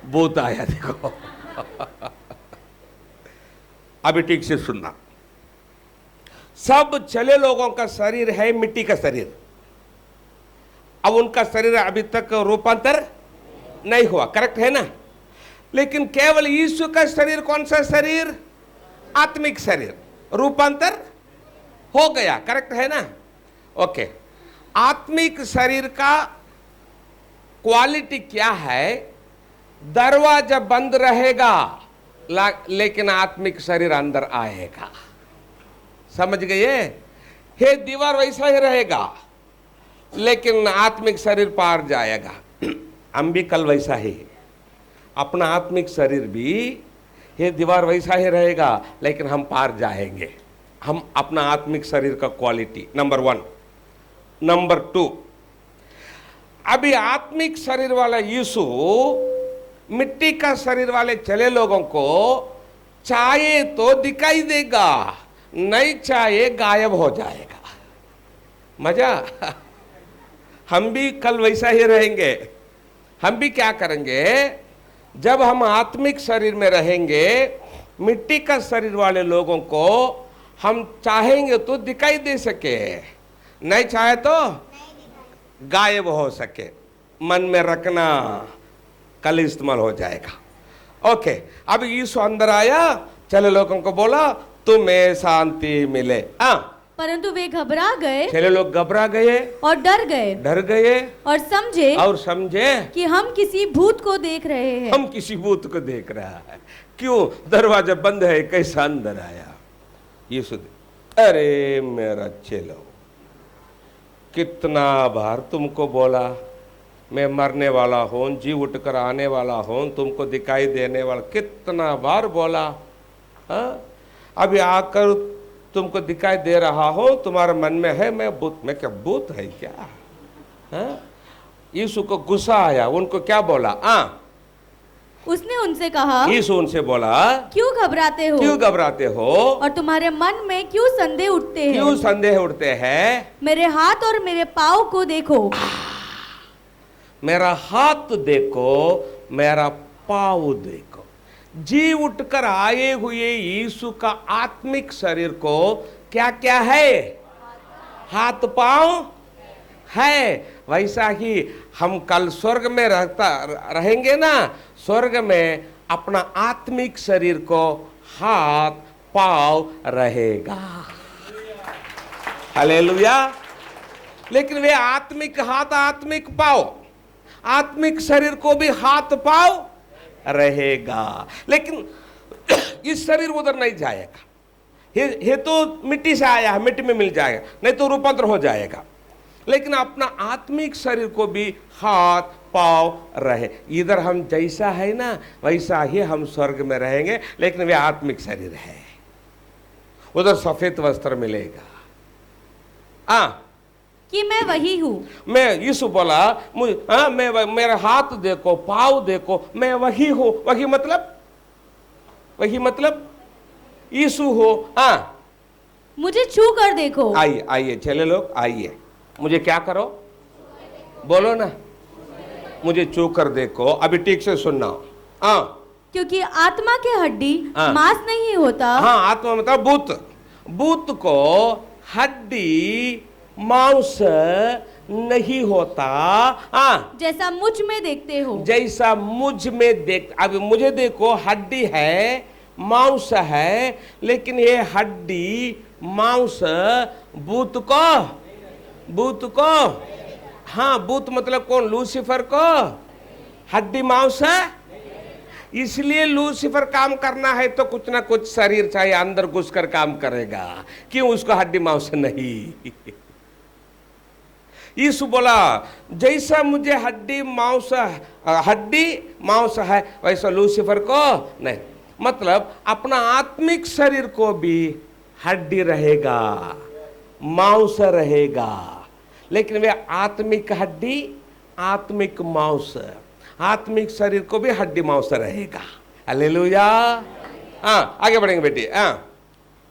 भूत आया। देखो अभी ठीक से सुनना। सब चले लोगों का शरीर है मिट्टी का शरीर। अब उनका शरीर अभी तक रूपांतर नहीं हुआ, करेक्ट है ना? लेकिन केवल यीशु का शरीर, कौन सा शरीर? आत्मिक शरीर, रूपांतर हो गया, करेक्ट है ना? ओके। आत्मिक शरीर का क्वालिटी क्या है? दरवाजा बंद रहेगा लेकिन आत्मिक शरीर अंदर आएगा। समझ गए? हे दीवार वैसा ही रहेगा लेकिन आत्मिक शरीर पार जाएगा। हम भी कल वैसा ही, अपना आत्मिक शरीर भी, ये दीवार वैसा ही रहेगा लेकिन हम पार जाएंगे। हम अपना आत्मिक शरीर का क्वालिटी, नंबर 1। नंबर 2, अभी आत्मिक शरीर वाला यीशु मिट्टी का शरीर वाले चले लोगों को चाहे तो दिखाई देगा, नहीं चाहे गायब हो जाएगा। मजा? हम भी कल वैसा ही रहेंगे। हम भी क्या करेंगे? जब हम आत्मिक शरीर में रहेंगे, मिट्टी का शरीर वाले लोगों को हम चाहेंगे तो दिखाई दे सके, नहीं चाहे तो गायब हो सके। मन में रखना, कल इस्तेमाल हो जाएगा। ओके। अब यीशु अंदर आया, चले लोगों को बोला तुम्हें शांति मिले। परंतु वे घबरा गए। चले लोग घबरा गए और डर गए और समझे कि हम किसी भूत को देख रहे हैं। हम किसी भूत को देख रहा है। क्यों? दरवाजा बंद है, कैसा अंदर आया? यीशु, अरे मेरा चेलो, कितना बार तुमको बोला मैं मरने वाला हूं, जी उठकर आने वाला हूं, तुमको दिखाई देने वाला, कितना बार बोला। अभी आकर तुमको दिखाई दे रहा हो, तुम्हारे मन में है मैं भूत। मैं क्या भूत है क्या? यीशु को गुस्सा आया। उनको क्या बोला? उसने उनसे कहा, यीशु उनसे बोला, क्यों घबराते हो और तुम्हारे मन में क्यों संदेह उठते हैं? मेरे हाथ और मेरे पाँव को देखो। मेरा हाथ देखो, मेरा पाँव देखो। जी उठकर आए हुए यीशु का आत्मिक शरीर को क्या क्या है? हाथ पांव है। वैसा ही हम कल स्वर्ग में रहेंगे ना, स्वर्ग में अपना आत्मिक शरीर को हाथ पांव रहेगा। हालेलुया। लेकिन वे आत्मिक हाथ आत्मिक पांव, आत्मिक शरीर को भी हाथ पांव रहेगा, लेकिन इस शरीर उधर नहीं जाएगा। ये तो मिट्टी से आया है, मिट्टी में मिल जाएगा, नहीं तो रूपांतर हो जाएगा। लेकिन अपना आत्मिक शरीर को भी हाथ पांव रहे। इधर हम जैसा है ना वैसा ही हम स्वर्ग में रहेंगे, लेकिन वे आत्मिक शरीर है। उधर सफेद वस्त्र मिलेगा। कि मैं वही हूं। मैं यीशु बोला मैं मेरा हाथ देखो, पांव देखो, मैं वही हूं। वही मतलब यीशु हो। मुझे छू कर देखो। आइए आइए चले लोग, आइए। मुझे क्या करो? बोलो ना, मुझे छू कर देखो। अभी ठीक से सुनना। क्योंकि आत्मा की हड्डी मांस नहीं होता। आत्मा मतलब भूत को हड्डी मांस नहीं होता। जैसा मुझ में देखते हो। जैसा मुझ में देख। अब मुझे देखो, हड्डी है, मांस है, लेकिन ये हड्डी मांस भूत को भूत मतलब कौन? लूसीफर को हड्डी मांस है। इसलिए लूसीफर काम करना है तो कुछ ना कुछ शरीर चाहिए, अंदर घुसकर काम करेगा। क्यों? उसको हड्डी मांस नहीं। यीशु बोला जैसा मुझे हड्डी मांस है वैसा लूसीफर को नहीं। मतलब अपना आत्मिक शरीर को भी हड्डी रहेगा, मांस रहेगा, लेकिन वे आत्मिक हड्डी, आत्मिक मांस, आत्मिक शरीर को भी हड्डी मांस रहेगा। हालेलुया। आगे बढ़ेंगे बेटी।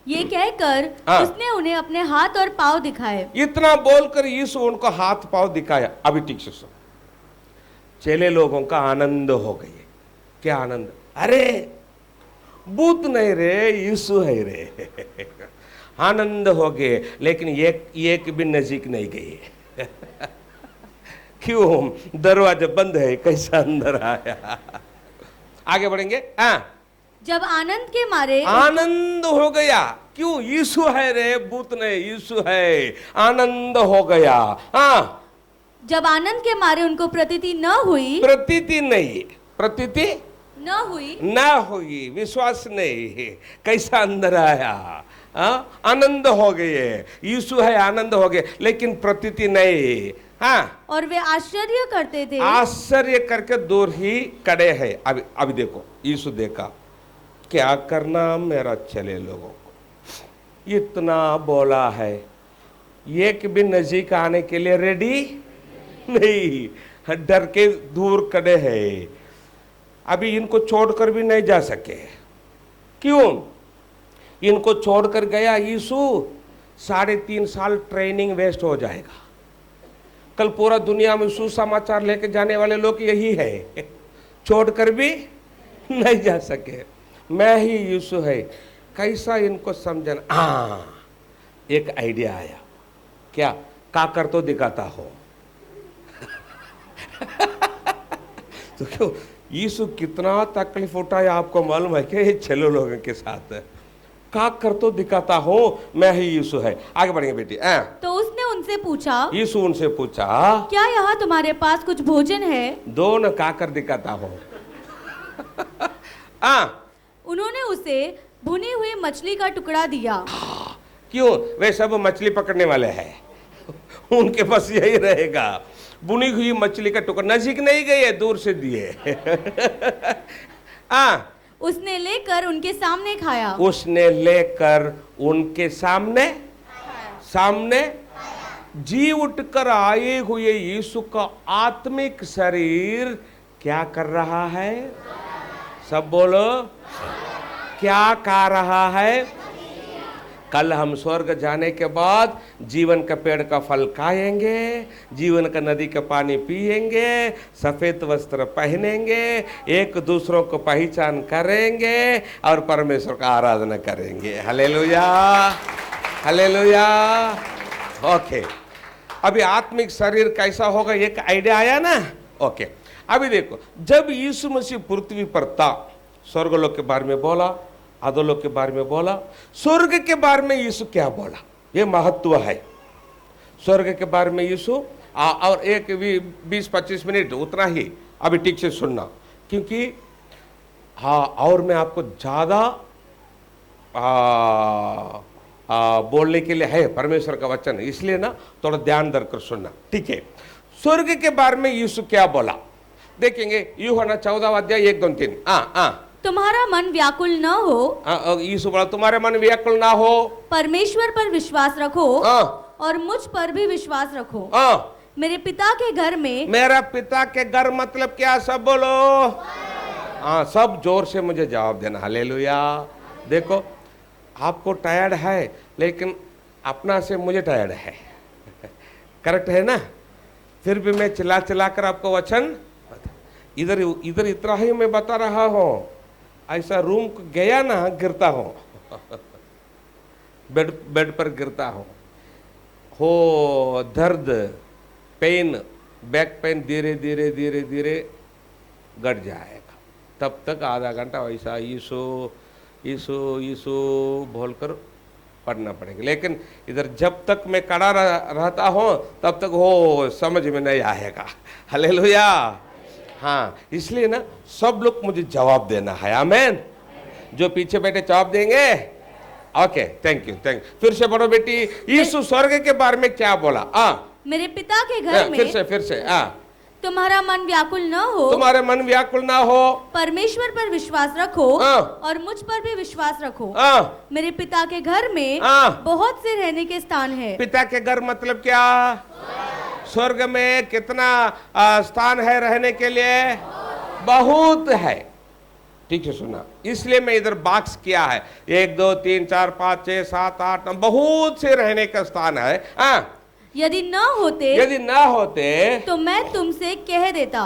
ये कहकर उसने उन्हें अपने हाथ और पांव दिखाए। इतना बोलकर यीशु उनको हाथ पांव दिखाया। अभी ठीक से सुन। चेले लोगों का आनंद हो गए। क्या आनंद? अरे भूत नहीं रे, यीशु है रे। आनंद हो गए, लेकिन एक भी नजीक नहीं गए। क्यों? दरवाजा बंद है, कैसा अंदर आया? आगे बढ़ेंगे। जब आनंद के मारे आनंद हो गया। क्यों? यीशु है रे, भूत नहीं, यीशु है। आनंद हो गया। जब आनंद के मारे उनको प्रतीति न हुई, प्रतीति न हुई, विश्वास नहीं। कैसा अंदर आया? आनंद हो गए, यीशु है, आनंद हो गए, लेकिन प्रतीति नहीं। और वे आश्चर्य करते थे। आश्चर्य करके दूर ही खड़े हैं। अभी देखो, यीशु देखा क्या करना मेरा चले लोगों को। इतना बोला है, एक भी नजीक आने के लिए रेडी नहीं, डर के दूर खड़े हैं। अभी इनको छोड़कर भी नहीं जा सके। क्यों? इनको छोड़कर गया यीशु, 3.5 साल ट्रेनिंग वेस्ट हो जाएगा। कल पूरा दुनिया में सुसमाचार लेके जाने वाले लोग यही है, छोड़कर भी नहीं जा सके। मैं ही यीशु है। कैसा इनको समझना? एक आइडिया आया। क्या? काकर तो दिखाता हो। तो क्यों यीशु कितना तकलीफ उठाया आपको मालूम है कि ये चलो लोगों के साथ काकर तो दिखाता हो, मैं ही यीशु है। आगे बढ़ेंगे बेटी। तो उसने उनसे पूछा, यीशु उनसे पूछा, क्या यहाँ तुम्हारे पास कुछ भोजन है? दोनों काकर दिखाता हो। उन्होंने उसे भुनी हुई मछली का टुकड़ा दिया। क्यों? वे सब मछली पकड़ने वाले हैं, उनके पास यही रहेगा। बुनी हुई मछली का टुकड़ा, नजीक नहीं गए, दूर से दिए। उसने लेकर उनके सामने खाया। उसने लेकर उनके सामने जी उठकर आए हुए यीशु का आत्मिक शरीर क्या कर रहा है? सब बोलो, क्या कर रहा है? कल हम स्वर्ग जाने के बाद जीवन का पेड़ का फल खाएंगे, जीवन का नदी का पानी पिएंगे, सफेद वस्त्र पहनेंगे, एक दूसरों को पहचान करेंगे और परमेश्वर का आराधना करेंगे। Hallelujah, hallelujah. ओके, अभी आत्मिक शरीर कैसा होगा एक आइडिया आया ना। ओके, अभी देखो, जब यीशु मसीह पृथ्वी पर था स्वर्गलोक के बारे में बोला, अधोलोक के बारे में बोला, स्वर्ग के बारे में यीशु क्या बोला, ये महत्व है। स्वर्ग के बारे में यीशु और एक 20-25 मिनट उतना ही अभी ठीक से सुनना, क्योंकि हाँ और मैं आपको ज़्यादा बोलने के लिए है परमेश्वर का वचन, इसलिए ना थोड़ा ध्यान देकर सुनना, ठीक है। स्वर्ग के बारे में यीशु क्या बोला देखेंगे, यूहन्ना 14 अध्याय 1, 2, 3। तुम्हारा मन व्याकुल न हो, यीशु बोला तुम्हारे मन व्याकुल ना हो, परमेश्वर पर विश्वास रखो और मुझ पर भी विश्वास रखो। मेरे पिता के घर में, मेरा पिता के घर मतलब क्या, सब बोलो। हाँ सब जोर से मुझे जवाब देना, हालेलुया। देखो आपको टायर्ड है, लेकिन अपना से मुझे टायर्ड है, करेक्ट है ना। फिर भी मैं चिल्ला चिल्ला कर आपको वचन इधर इधर इतना ही मैं बता रहा हूँ, ऐसा रूम गया ना गिरता हूँ बेड पर गिरता हूँ, हो दर्द पेन, बैक पेन धीरे धीरे धीरे धीरे घट जाएगा, तब तक आधा घंटा वैसा यीशु यीशु यीशु बोलकर पढ़ना पड़ेगा। लेकिन इधर जब तक मैं खड़ा रहता हूँ तब तक वो समझ में नहीं आएगा, हालेलुया। हाँ इसलिए ना सब लोग मुझे जवाब देना है, आमेन। जो पीछे बैठे जवाब देंगे, ओके थैंक यू। फिर से पढ़ो बेटी, यीशु स्वर्ग के बारे में क्या बोला। मेरे पिता के घर में, फिर से तुम्हारा मन व्याकुल न हो, तुम्हारे मन व्याकुल ना हो, परमेश्वर पर विश्वास रखो और मुझ पर भी विश्वास रखो। मेरे पिता के घर में बहुत से रहने के स्थान है। पिता के घर मतलब क्या, स्वर्ग में कितना स्थान है रहने के लिए, बहुत है, ठीक है सुना। इसलिए मैं इधर बॉक्स किया है, 1 2 3 4 5 6 7 8 9 बहुत से रहने का स्थान है। यदि न होते तो मैं तुमसे कह देता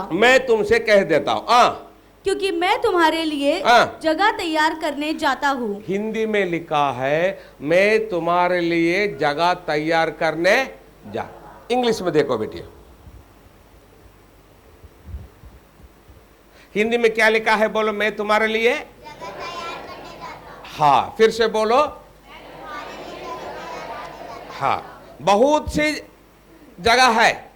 हूँ, क्योंकि मैं तुम्हारे लिए जगह तैयार करने जाता हूँ। हिंदी में लिखा है मैं तुम्हारे लिए जगह तैयार करने जा। इंग्लिश में देखो बेटिया, हिंदी में क्या लिखा है, बोलो मैं तुम्हारे लिए जगह तैयार करने जाता हूँ। हाँ फिर से बोलो, हाँ बहुत सी जगह है,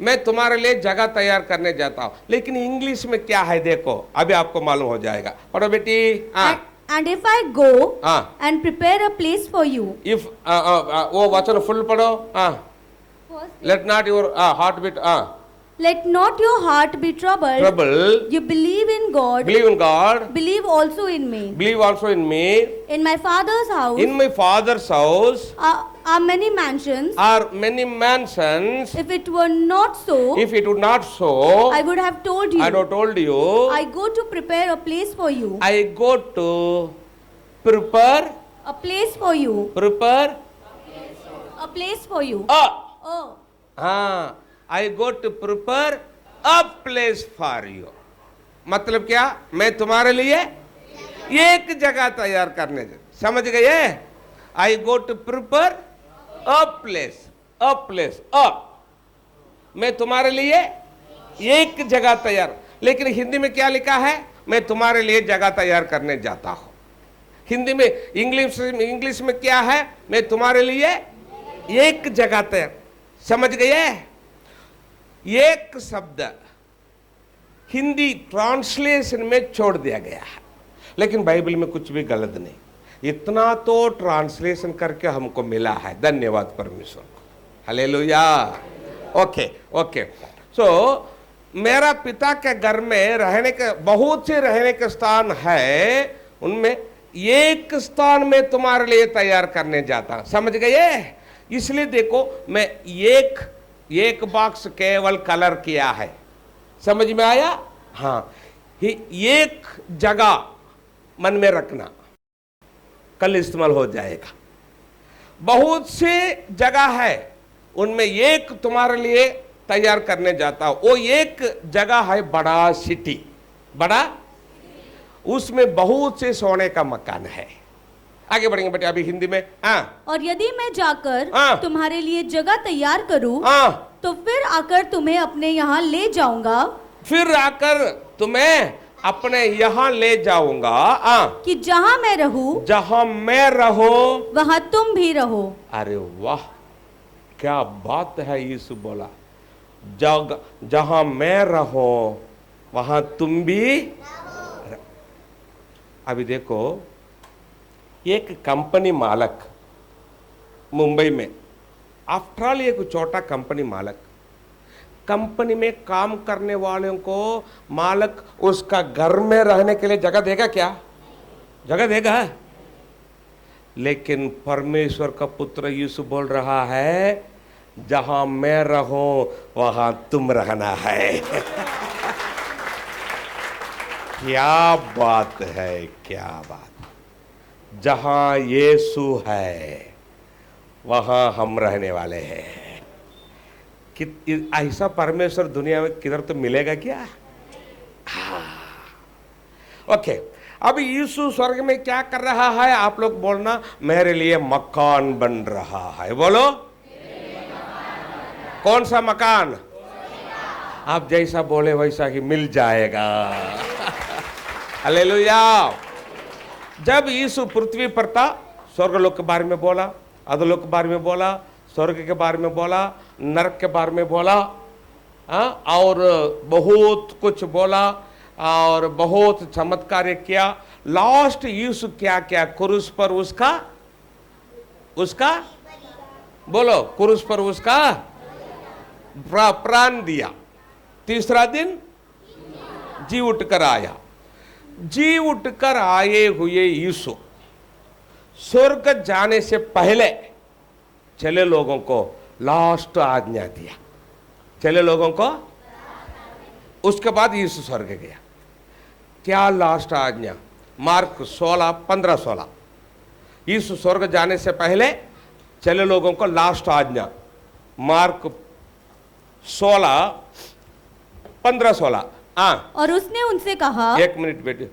मैं तुम्हारे लिए जगह तैयार करने जाता हूं। लेकिन इंग्लिश में क्या है देखो, अभी आपको मालूम हो जाएगा, पढ़ो बेटी। And if I go and prepare a place for you, if वो वचन फुल पढ़ो। let not your heart beat, let not your heart be troubled. You believe in God. Believe also in me. In my Father's house. Are many mansions. If it were not so, I would have told you. I go to prepare a place for you. I go to prepare a place for you. A place for you. I go to prepare a place for you. मतलब क्या, मैं तुम्हारे लिए एक जगह तैयार करने, समझ गए। I go to prepare a place. मैं तुम्हारे लिए एक जगह तैयार, लेकिन हिंदी में क्या लिखा है, मैं तुम्हारे लिए जगह तैयार करने जाता हूं। हिंदी में, इंग्लिश में क्या है, मैं तुम्हारे लिए एक जगह तैयार, समझ गए। एक शब्द हिंदी ट्रांसलेशन में छोड़ दिया गया है, लेकिन बाइबल में कुछ भी गलत नहीं, इतना तो ट्रांसलेशन करके हमको मिला है, धन्यवाद परमेश्वर को, हालेलुया। ओके सो मेरा पिता के घर में रहने के बहुत से रहने के स्थान है, उनमें एक स्थान में तुम्हारे लिए तैयार करने जाता, समझ गए। इसलिए देखो मैं एक बॉक्स केवल कलर किया है, समझ में आया। हाँ एक जगह मन में रखना, कल इस्तेमाल हो जाएगा। बहुत सी जगह है, उनमें एक तुम्हारे लिए तैयार करने जाता हूं। वो एक जगह है बड़ा सिटी, बड़ा, उसमें बहुत से सोने का मकान है। आगे बढ़ेंगे बेटे अभी हिंदी में। और यदि मैं जाकर तुम्हारे लिए जगह तैयार करूं, तो फिर आकर तुम्हें अपने यहाँ ले जाऊंगा। फिर आकर तुम्हें अपने यहाँ ले जाऊंगा कि जहाँ मैं रहूं, जहाँ मैं रहूं वहाँ तुम भी रहो। अरे वाह, क्या बात है। यीशु बोला जहाँ मैं रहूं वहाँ तुम भी। अभी देखो, एक कंपनी मालक मुंबई में, आफ्टर ऑल एक छोटा कंपनी मालक, कंपनी में काम करने वालों को मालक उसका घर में रहने के लिए जगह देगा क्या? जगह देगा? लेकिन परमेश्वर का पुत्र यीशु बोल रहा है जहां मैं रहूं वहां तुम रहना है। क्या बात है, क्या बात। जहां यीशु है वहां हम रहने वाले हैं। कि ऐसा परमेश्वर दुनिया में किधर तो मिलेगा क्या? ओके, अब यीशु स्वर्ग में क्या कर रहा है? आप लोग बोलना, मेरे लिए मकान बन रहा है। बोलो, कौन सा मकान? आप जैसा बोले वैसा ही मिल जाएगा। हालेलुया। जब यीशु पृथ्वी पर था, स्वर्गलोक के बारे में बोला, अधोलोक के बारे में बोला, स्वर्ग के बारे में बोला, नरक के बारे में बोला, और बहुत कुछ बोला और बहुत चमत्कार किया। लास्ट यीशु क्या क्या क्रूस पर उसका बोलो, क्रूस पर उसका प्राण दिया। तीसरा दिन जी उठकर आया। जी उठकर आए हुए यीशु स्वर्ग जाने से पहले चले लोगों को लास्ट आज्ञा दिया। चले लोगों को, उसके बाद यीशु स्वर्ग गया। क्या लास्ट आज्ञा? मार्क 16:15-16। यीशु स्वर्ग जाने से पहले चले लोगों को लास्ट आज्ञा, मार्क 16:15-16। और उसने उनसे कहा, एक मिनट बेटे।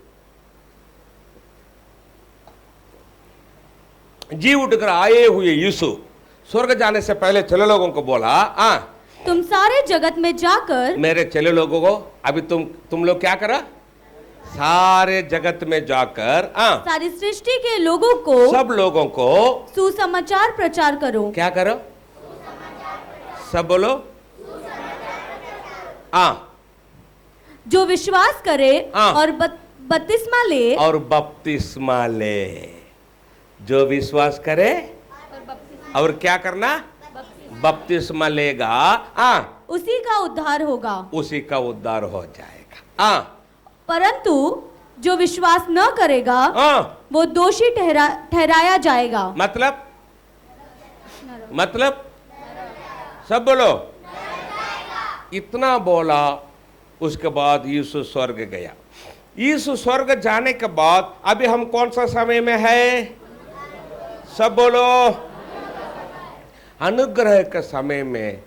जी उठकर आए हुए यीशु स्वर्ग जाने से पहले चले लोगों को बोला, तुम सारे जगत में जाकर, मेरे चले लोगों को, अभी तुम लोग क्या करा? सारे जगत में जाकर सारी सृष्टि के लोगों को, सब लोगों को सुसमाचार प्रचार करो। क्या करो? सब बोलो, जो विश्वास करे और बपतिस्मा ले, और बपतिस्मा ले। जो विश्वास करे और क्या करना? बपतिस्मा लेगा, उसी का उद्धार होगा। उसी का उद्धार हो जाएगा। परंतु जो विश्वास न करेगा वो दोषी ठहराया जाएगा। मतलब सब बोलो। इतना बोला, उसके बाद यीशु स्वर्ग गया। यीशु स्वर्ग जाने के बाद अभी हम कौन सा समय में है? सब बोलो। अनुग्रह के समय में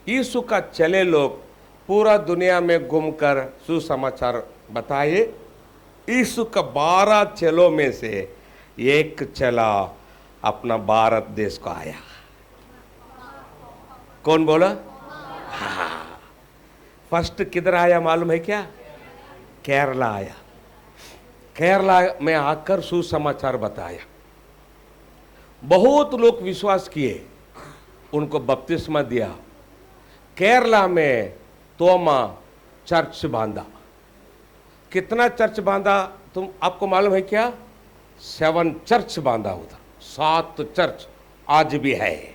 यीशु का चले लोग पूरा दुनिया में घूमकर सुसमाचार बताए। यीशु का 12 चेलों में से एक चला अपना भारत देश को आया। कौन बोला? फर्स्ट किधर आया मालूम है क्या? केरला आया। केरला में आकर सुसमाचार बताया। बहुत लोग विश्वास किए, उनको बपतिस्मा दिया। केरला में तोमा चर्च बांधा। कितना चर्च बांधा आपको मालूम है क्या? 7 चर्च बांधा उधर। 7 चर्च आज भी है।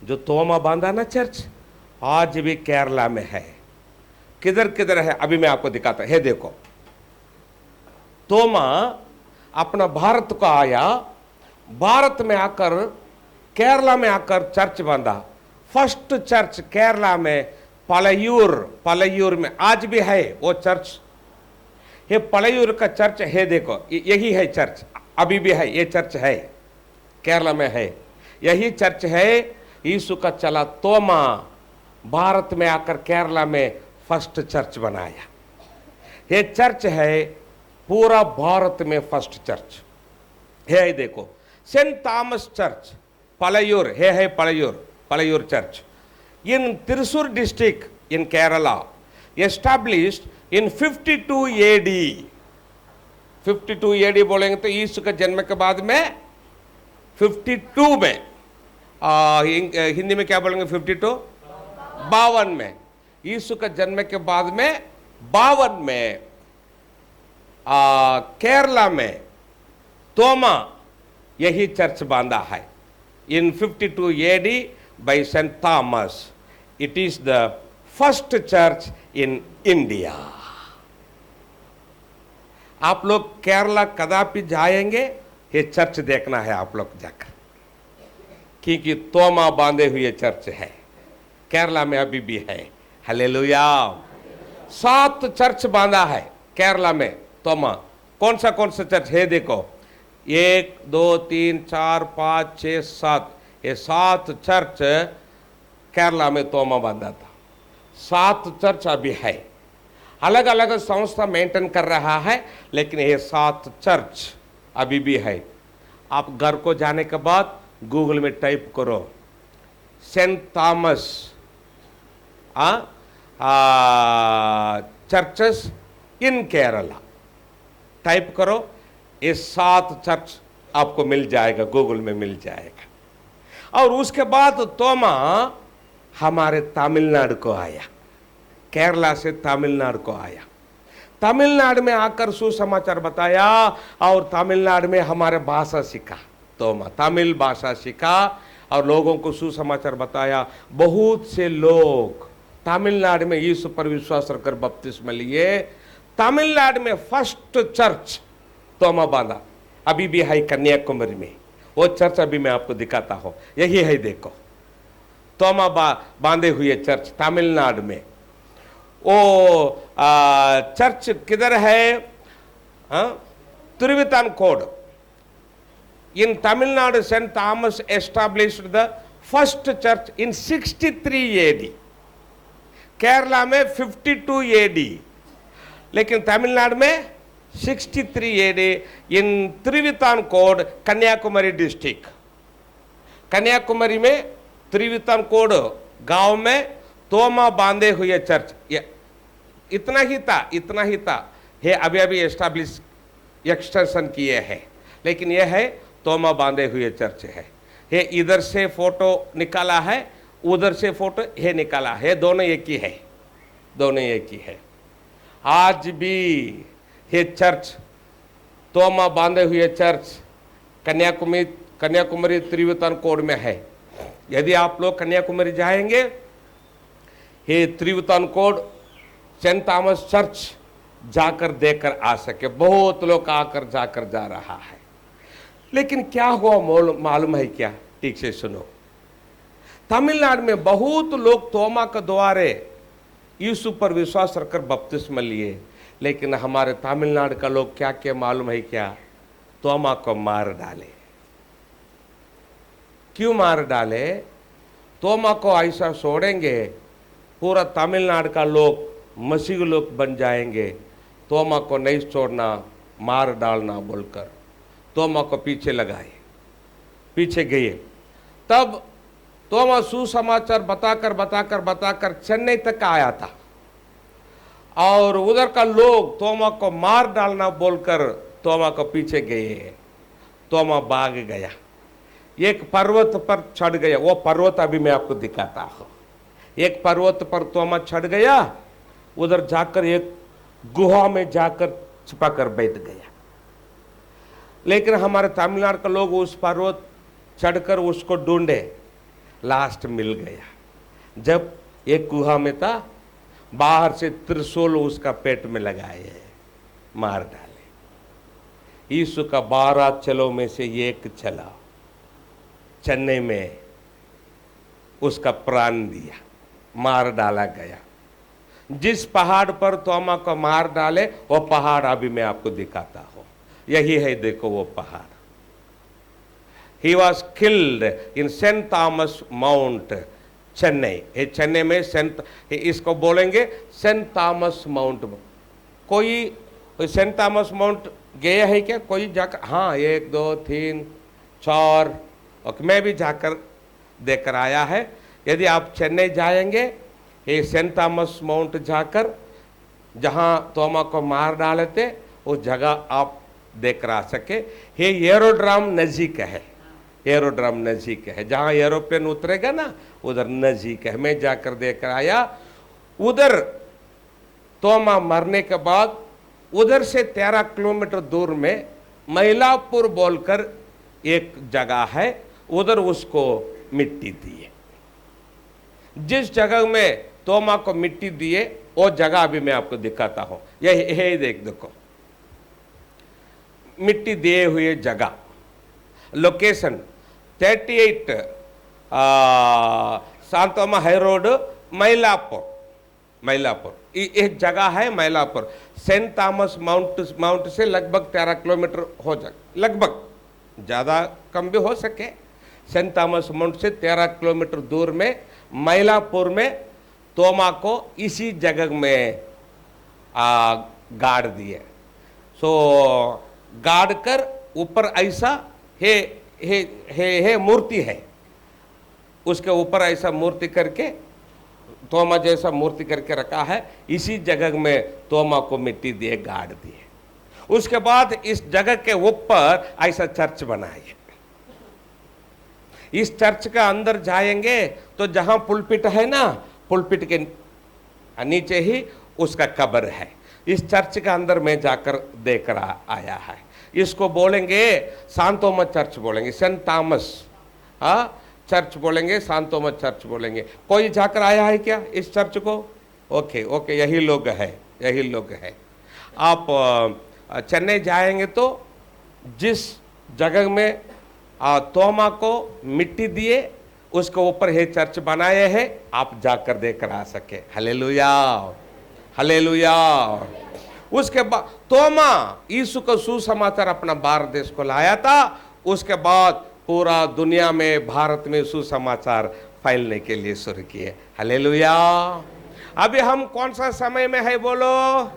जो तोमा बांधा ना चर्च, आज भी केरला में है। किधर किधर है अभी मैं आपको दिखाता है। देखो, तोमा अपना भारत को आया, भारत में आकर केरला में आकर चर्च बांधा। फर्स्ट चर्च केरला में पलायूर में आज भी है वो चर्च। ये पलायूर का चर्च है, देखो यही है चर्च, अभी भी है। ये चर्च है, केरला में है, यही चर्च है। यीशु का चला तोमा भारत में आकर केरला में फर्स्ट चर्च बनाया। ये चर्च है पूरा भारत में फर्स्ट चर्च है। देखो, सेंट थॉमस चर्च पलायूर है Palayur church in Thrissur district in Kerala established in 52 AD, 52 AD बोलेंगे तो यीशु के जन्म के बाद में 52 में, हिंदी में क्या बोलेंगे 52, 52 में, यीशु के जन्म के बाद में 52 में केरला में तोमा यही चर्च बांधा है। In 52 AD by saint Thomas, it is the first church in India. आप लोग केरला कदापि जाएंगे, ये चर्च देखना है आप लोग जाकर, क्योंकि तोमा बांधे हुए चर्च है, केरला में अभी भी है। हालेलुया। 7 चर्च बांधा है केरला में तोमा। कौन सा चर्च है देखो, 1 2 3 4 5 6 7, ये 7 चर्च केरला में तोमा बांधा था। 7 चर्च अभी है, अलग अलग संस्था मेंटेन कर रहा है, लेकिन ये 7 चर्च अभी भी है। आप घर को जाने के बाद गूगल में टाइप करो सेंट थॉमस चर्चेस इन केरला, टाइप करो, ये 7 चर्च आपको मिल जाएगा, गूगल में मिल जाएगा। और उसके बाद तोमा हमारे तमिलनाडु को आया, केरला से तमिलनाडु को आया, तमिलनाडु में आकर सुसमाचार बताया और तमिलनाडु में हमारे भाषा सीखा। तोमा तमिल भाषा सीखा और लोगों को सुसमाचार बताया। बहुत से लोग तमिलनाडु में यीशु पर विश्वास रखकर बपतिस्मा लिए। तमिलनाडु में फर्स्ट चर्च तोमा बांधा, अभी भी है कन्याकुमारी में। वो चर्च अभी मैं आपको दिखाता हूं, यही है देखो, तोमा बांधे हुए चर्च तमिलनाडु में। वो चर्च किधर है? Thiruvithancode. In Tamil Nadu Saint Thomas established the first church in 63 AD. Kerala में 52 एडी, लेकिन तमिलनाडु में 63 AD in Thiruvithancode, Kanyakumari district. Kanyakumari में तिरुवितानकोड गांव में तोमा बांधे हुए चर्च, इतना ही था, ये अभी एस्टैब्लिश एक्सटेंशन किए हैं, लेकिन यह है तोमा बांधे हुए चर्च है। ये इधर से फोटो निकाला है, उधर से फोटो ये निकाला है, दोनों एक ही है, दोनों एक ही है। आज भी ये चर्च तोमा बांधे हुए चर्च कन्याकुमारी तिरुवितानकोड में है। यदि आप लोग कन्याकुमारी जाएंगे, ये तिरुवितानकोड सेंट थॉमस चर्च जाकर देखकर आ सके। बहुत लोग आकर जाकर जा रहा है, लेकिन क्या हुआ मालूम है क्या? ठीक से सुनो। तमिलनाडु में बहुत लोग तोमा के द्वारे यीशु पर विश्वास रखकर बपतिस्मा लिए, लेकिन हमारे तमिलनाडु का लोग क्या क्या मालूम है क्या? तोमा को मार डाले। क्यों मार डाले? तोमा को ऐसा छोड़ेंगे पूरा तमिलनाडु का लोग मसीह लोग बन जाएंगे, तोमा को नहीं छोड़ना, मार डालना बोलकर तोमा को पीछे लगाए, पीछे गए। तब तोमा सुसमाचार बताकर चेन्नई तक आया था, और उधर का लोग तोमा को मार डालना बोलकर तोमा को पीछे गए। तोमा भाग गया, एक पर्वत पर चढ़ गया। वो पर्वत अभी मैं आपको दिखाता हूं। एक पर्वत पर तोमा चढ़ गया, उधर जाकर एक गुहा में जाकर छुपाकर बैठ गया। लेकिन हमारे तमिलनाडु के लोग उस पर्वत चढ़कर उसको ढूंढे, लास्ट मिल गया। जब एक गुहा में था, बाहर से त्रिशूल उसका पेट में लगाए, मार डाले। यीशु का 12 चलों में से एक चला, चेन्नई में उसका प्राण दिया, मार डाला गया। जिस पहाड़ पर तोमा को मार डाले, वो पहाड़ अभी मैं आपको दिखाता हूं। यही है, देखो वो पहाड़। He was killed in saint Thomas mount, Chennai. ये चेन्नई में इसको बोलेंगे सेंट थॉमस माउंट। कोई सेंट थॉमस माउंट गया है क्या? कोई जाकर? हाँ, 1 2 3 4, ओके, मैं भी जाकर देखकर आया है। यदि आप चेन्नई जाएंगे, ये सेंट थॉमस माउंट जाकर जहां तोमा को मार डाले थे उस जगह आप देख रहा सके। ये एरोड्राम नजीक है, एरोड्राम नजीक है, जहां एरोप्लेन उतरेगा ना उधर नजीक है। मैं जाकर देख कर आया। उधर तोमा मरने के बाद उधर से 13 किलोमीटर दूर में मैलापुर बोलकर एक जगह है, उधर उसको मिट्टी दिए। जिस जगह में तोमा को मिट्टी दिए वो जगह अभी मैं आपको दिखाता हूं। यही देखो मिट्टी दिए हुए जगह, location 38 Santhome high road, Mylapore. Mylapore एक जगह है, मैलापुर। सेंट थॉमस माउंट से लगभग 13 किलोमीटर हो जाए, लगभग, ज़्यादा कम भी हो सके। सेंट थॉमस माउंट से 13 किलोमीटर दूर में मैलापुर में तोमा को इसी जगह में गाड़ दिए। सो गाड़ कर ऊपर ऐसा हे मूर्ति है, उसके ऊपर ऐसा मूर्ति करके तोमा जैसा मूर्ति करके रखा है। इसी जगह में तोमा को मिट्टी दिए, गाड़ दिए। उसके बाद इस जगह के ऊपर ऐसा चर्च बनाए। इस चर्च का अंदर जाएंगे तो जहां पुलपिट है ना, पुलपिट के नीचे ही उसका कब्र है। इस चर्च के अंदर में जाकर देख रहा आया है। इसको बोलेंगे सांतोमा चर्च बोलेंगे, सेंट थॉमस चर्च बोलेंगे, सांतोमा चर्च बोलेंगे। कोई जाकर आया है क्या इस चर्च को? ओके ओके, यही लोग है, यही लोग है। आप चेन्नई जाएंगे तो जिस जगह में तोमा को मिट्टी दिए उसके ऊपर ये चर्च बनाए हैं, आप जाकर देख कर आ सके। Hallelujah, hallelujah. उसके बाद तोमा यीशु का सुसमाचार अपना भारत देश को लाया था। उसके बाद पूरा दुनिया में, भारत में सुसमाचार फैलने के लिए शुरू किए। हालेलुया। अभी हम कौन सा समय में है बोलो,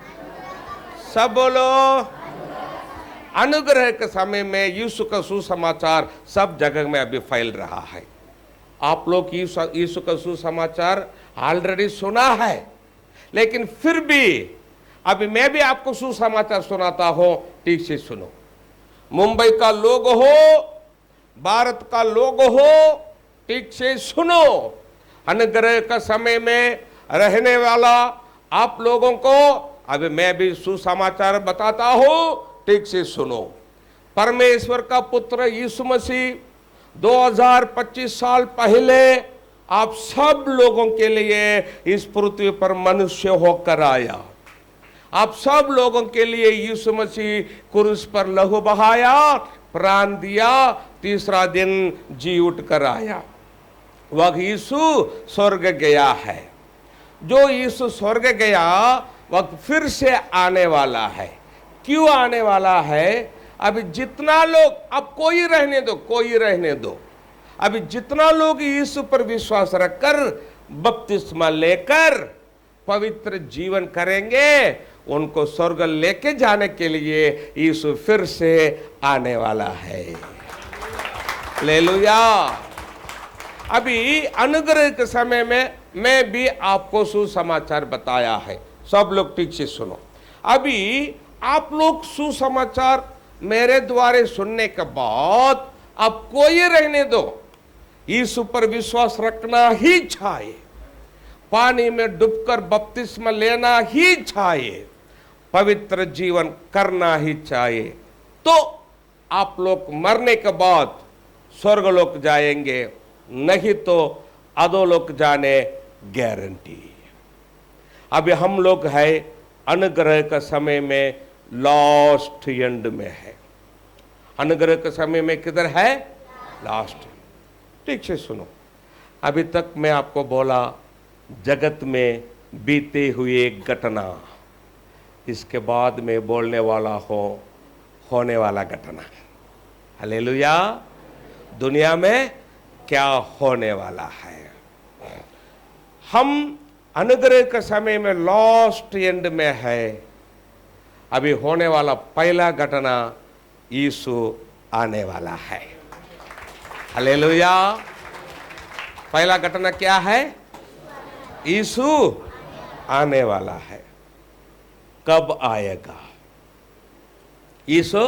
सब बोलो। अनुग्रह के समय में यीशु का सुसमाचार सब जगह में अभी फैल रहा है। आप लोग यीशु का सुसमाचार ऑलरेडी सुना है, लेकिन फिर भी अभी मैं भी आपको सुसमाचार सुनाता हूं, ठीक से सुनो। मुंबई का लोग हो, भारत का लोग हो, ठीक से सुनो। अनुग्रह का समय में रहने वाला आप लोगों को अभी मैं भी सुसमाचार बताता हूं, ठीक से सुनो। परमेश्वर का पुत्र यीशु मसीह 2025 साल पहले आप सब लोगों के लिए इस पृथ्वी पर मनुष्य होकर आया। आप सब लोगों के लिए यीशु मसीह क्रूस पर लहू बहाया, प्राण दिया, तीसरा दिन जी उठ कर आया। वह यीशु स्वर्ग गया है। जो यीशु स्वर्ग गया वह फिर से आने वाला है। क्यों आने वाला है? अभी जितना लोग, अब कोई रहने दो, कोई रहने दो, अभी जितना लोग यीशु पर विश्वास रखकर बपतिस्मा लेकर पवित्र जीवन करेंगे, उनको स्वर्ग लेके जाने के लिए यीशु फिर से आने वाला है। हालेलुया। अभी अनुग्रह के समय में मैं भी आपको सुसमाचार बताया है, सब लोग ठीक से सुनो। अभी आप लोग सुसमाचार मेरे द्वारे सुनने के बाद अब कोई रहने दो, यीशु पर विश्वास रखना ही चाहिए, पानी में डूबकर बपतिस्मा लेना ही चाहिए, पवित्र जीवन करना ही चाहिए। तो आप लोग मरने के बाद स्वर्गलोक जाएंगे, नहीं तो अधोलोक जाने गारंटी। अभी हम लोग है अनुग्रह का समय में, लास्ट एंड में है। अनुग्रह के समय में किधर है? लास्ट। ठीक से सुनो। अभी तक मैं आपको बोला जगत में बीते हुए घटना, इसके बाद में बोलने वाला होने वाला घटना। हालेलुया। दुनिया में क्या होने वाला है। हम अनुग्रह के समय में लास्ट एंड में है। अभी होने वाला पहला घटना, यीशु आने वाला है। हालेलुया। पहला घटना क्या है? यीशु आने वाला है। कब आएगा, यीशु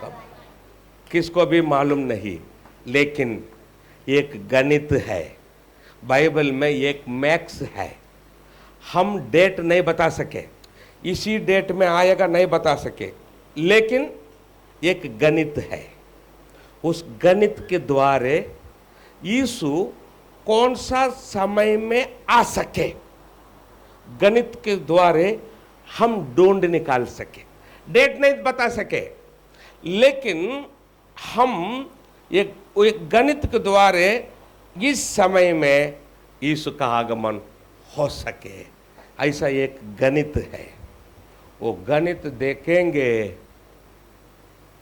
कब, किसको भी मालूम नहीं, लेकिन एक गणित है बाइबल में, एक मैक्स है। हम डेट नहीं बता सके, इसी डेट में आएगा नहीं बता सके, लेकिन एक गणित है। उस गणित के द्वारा यीशु कौन सा समय में आ सके, गणित के द्वारा हम ढूंढ निकाल सके। डेट नहीं बता सके, लेकिन हम एक गणित के द्वारा इस समय में यीशु का आगमन हो सके, ऐसा एक गणित है। वो गणित देखेंगे,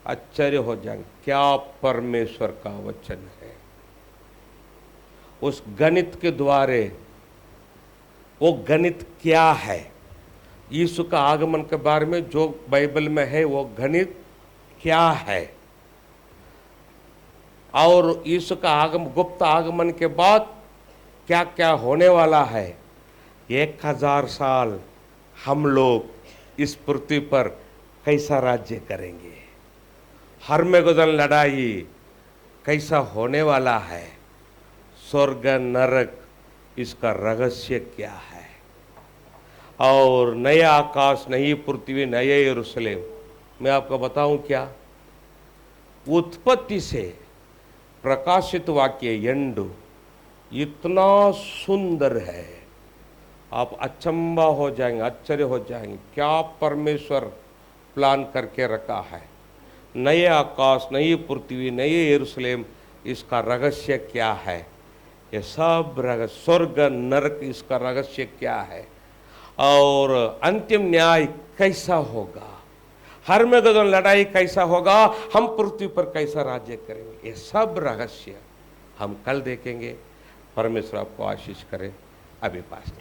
आश्चर्य हो जाएंगे, क्या परमेश्वर का वचन है। उस गणित के द्वारा, वो गणित क्या है, यीशु का आगमन के बारे में जो बाइबल में है वो गणित क्या है, और यीशु का गुप्त आगमन के बाद क्या क्या होने वाला है। 1000 साल हम लोग इस पृथ्वी पर कैसा राज्य करेंगे, हर्मेगदन लड़ाई कैसा होने वाला है, स्वर्ग नरक इसका रहस्य क्या है, और नया आकाश, नई पृथ्वी, नए यरूशलेम। मैं आपको बताऊं क्या, उत्पत्ति से प्रकाशित वाक्य एंड इतना सुंदर है, आप अचंबा हो जाएंगे, आश्चर्य हो जाएंगे, क्या परमेश्वर प्लान करके रखा है। नए आकाश, नई पृथ्वी, नए यरूशलेम, इसका रहस्य क्या है, ये सब रहस्य, स्वर्ग नरक इसका रहस्य क्या है, और अंतिम न्याय कैसा होगा, हर्मेगदोन लड़ाई कैसा होगा, हम पृथ्वी पर कैसा राज्य करेंगे, ये सब रहस्य हम कल देखेंगे। परमेश्वर आपको आशीष करे। अभी पास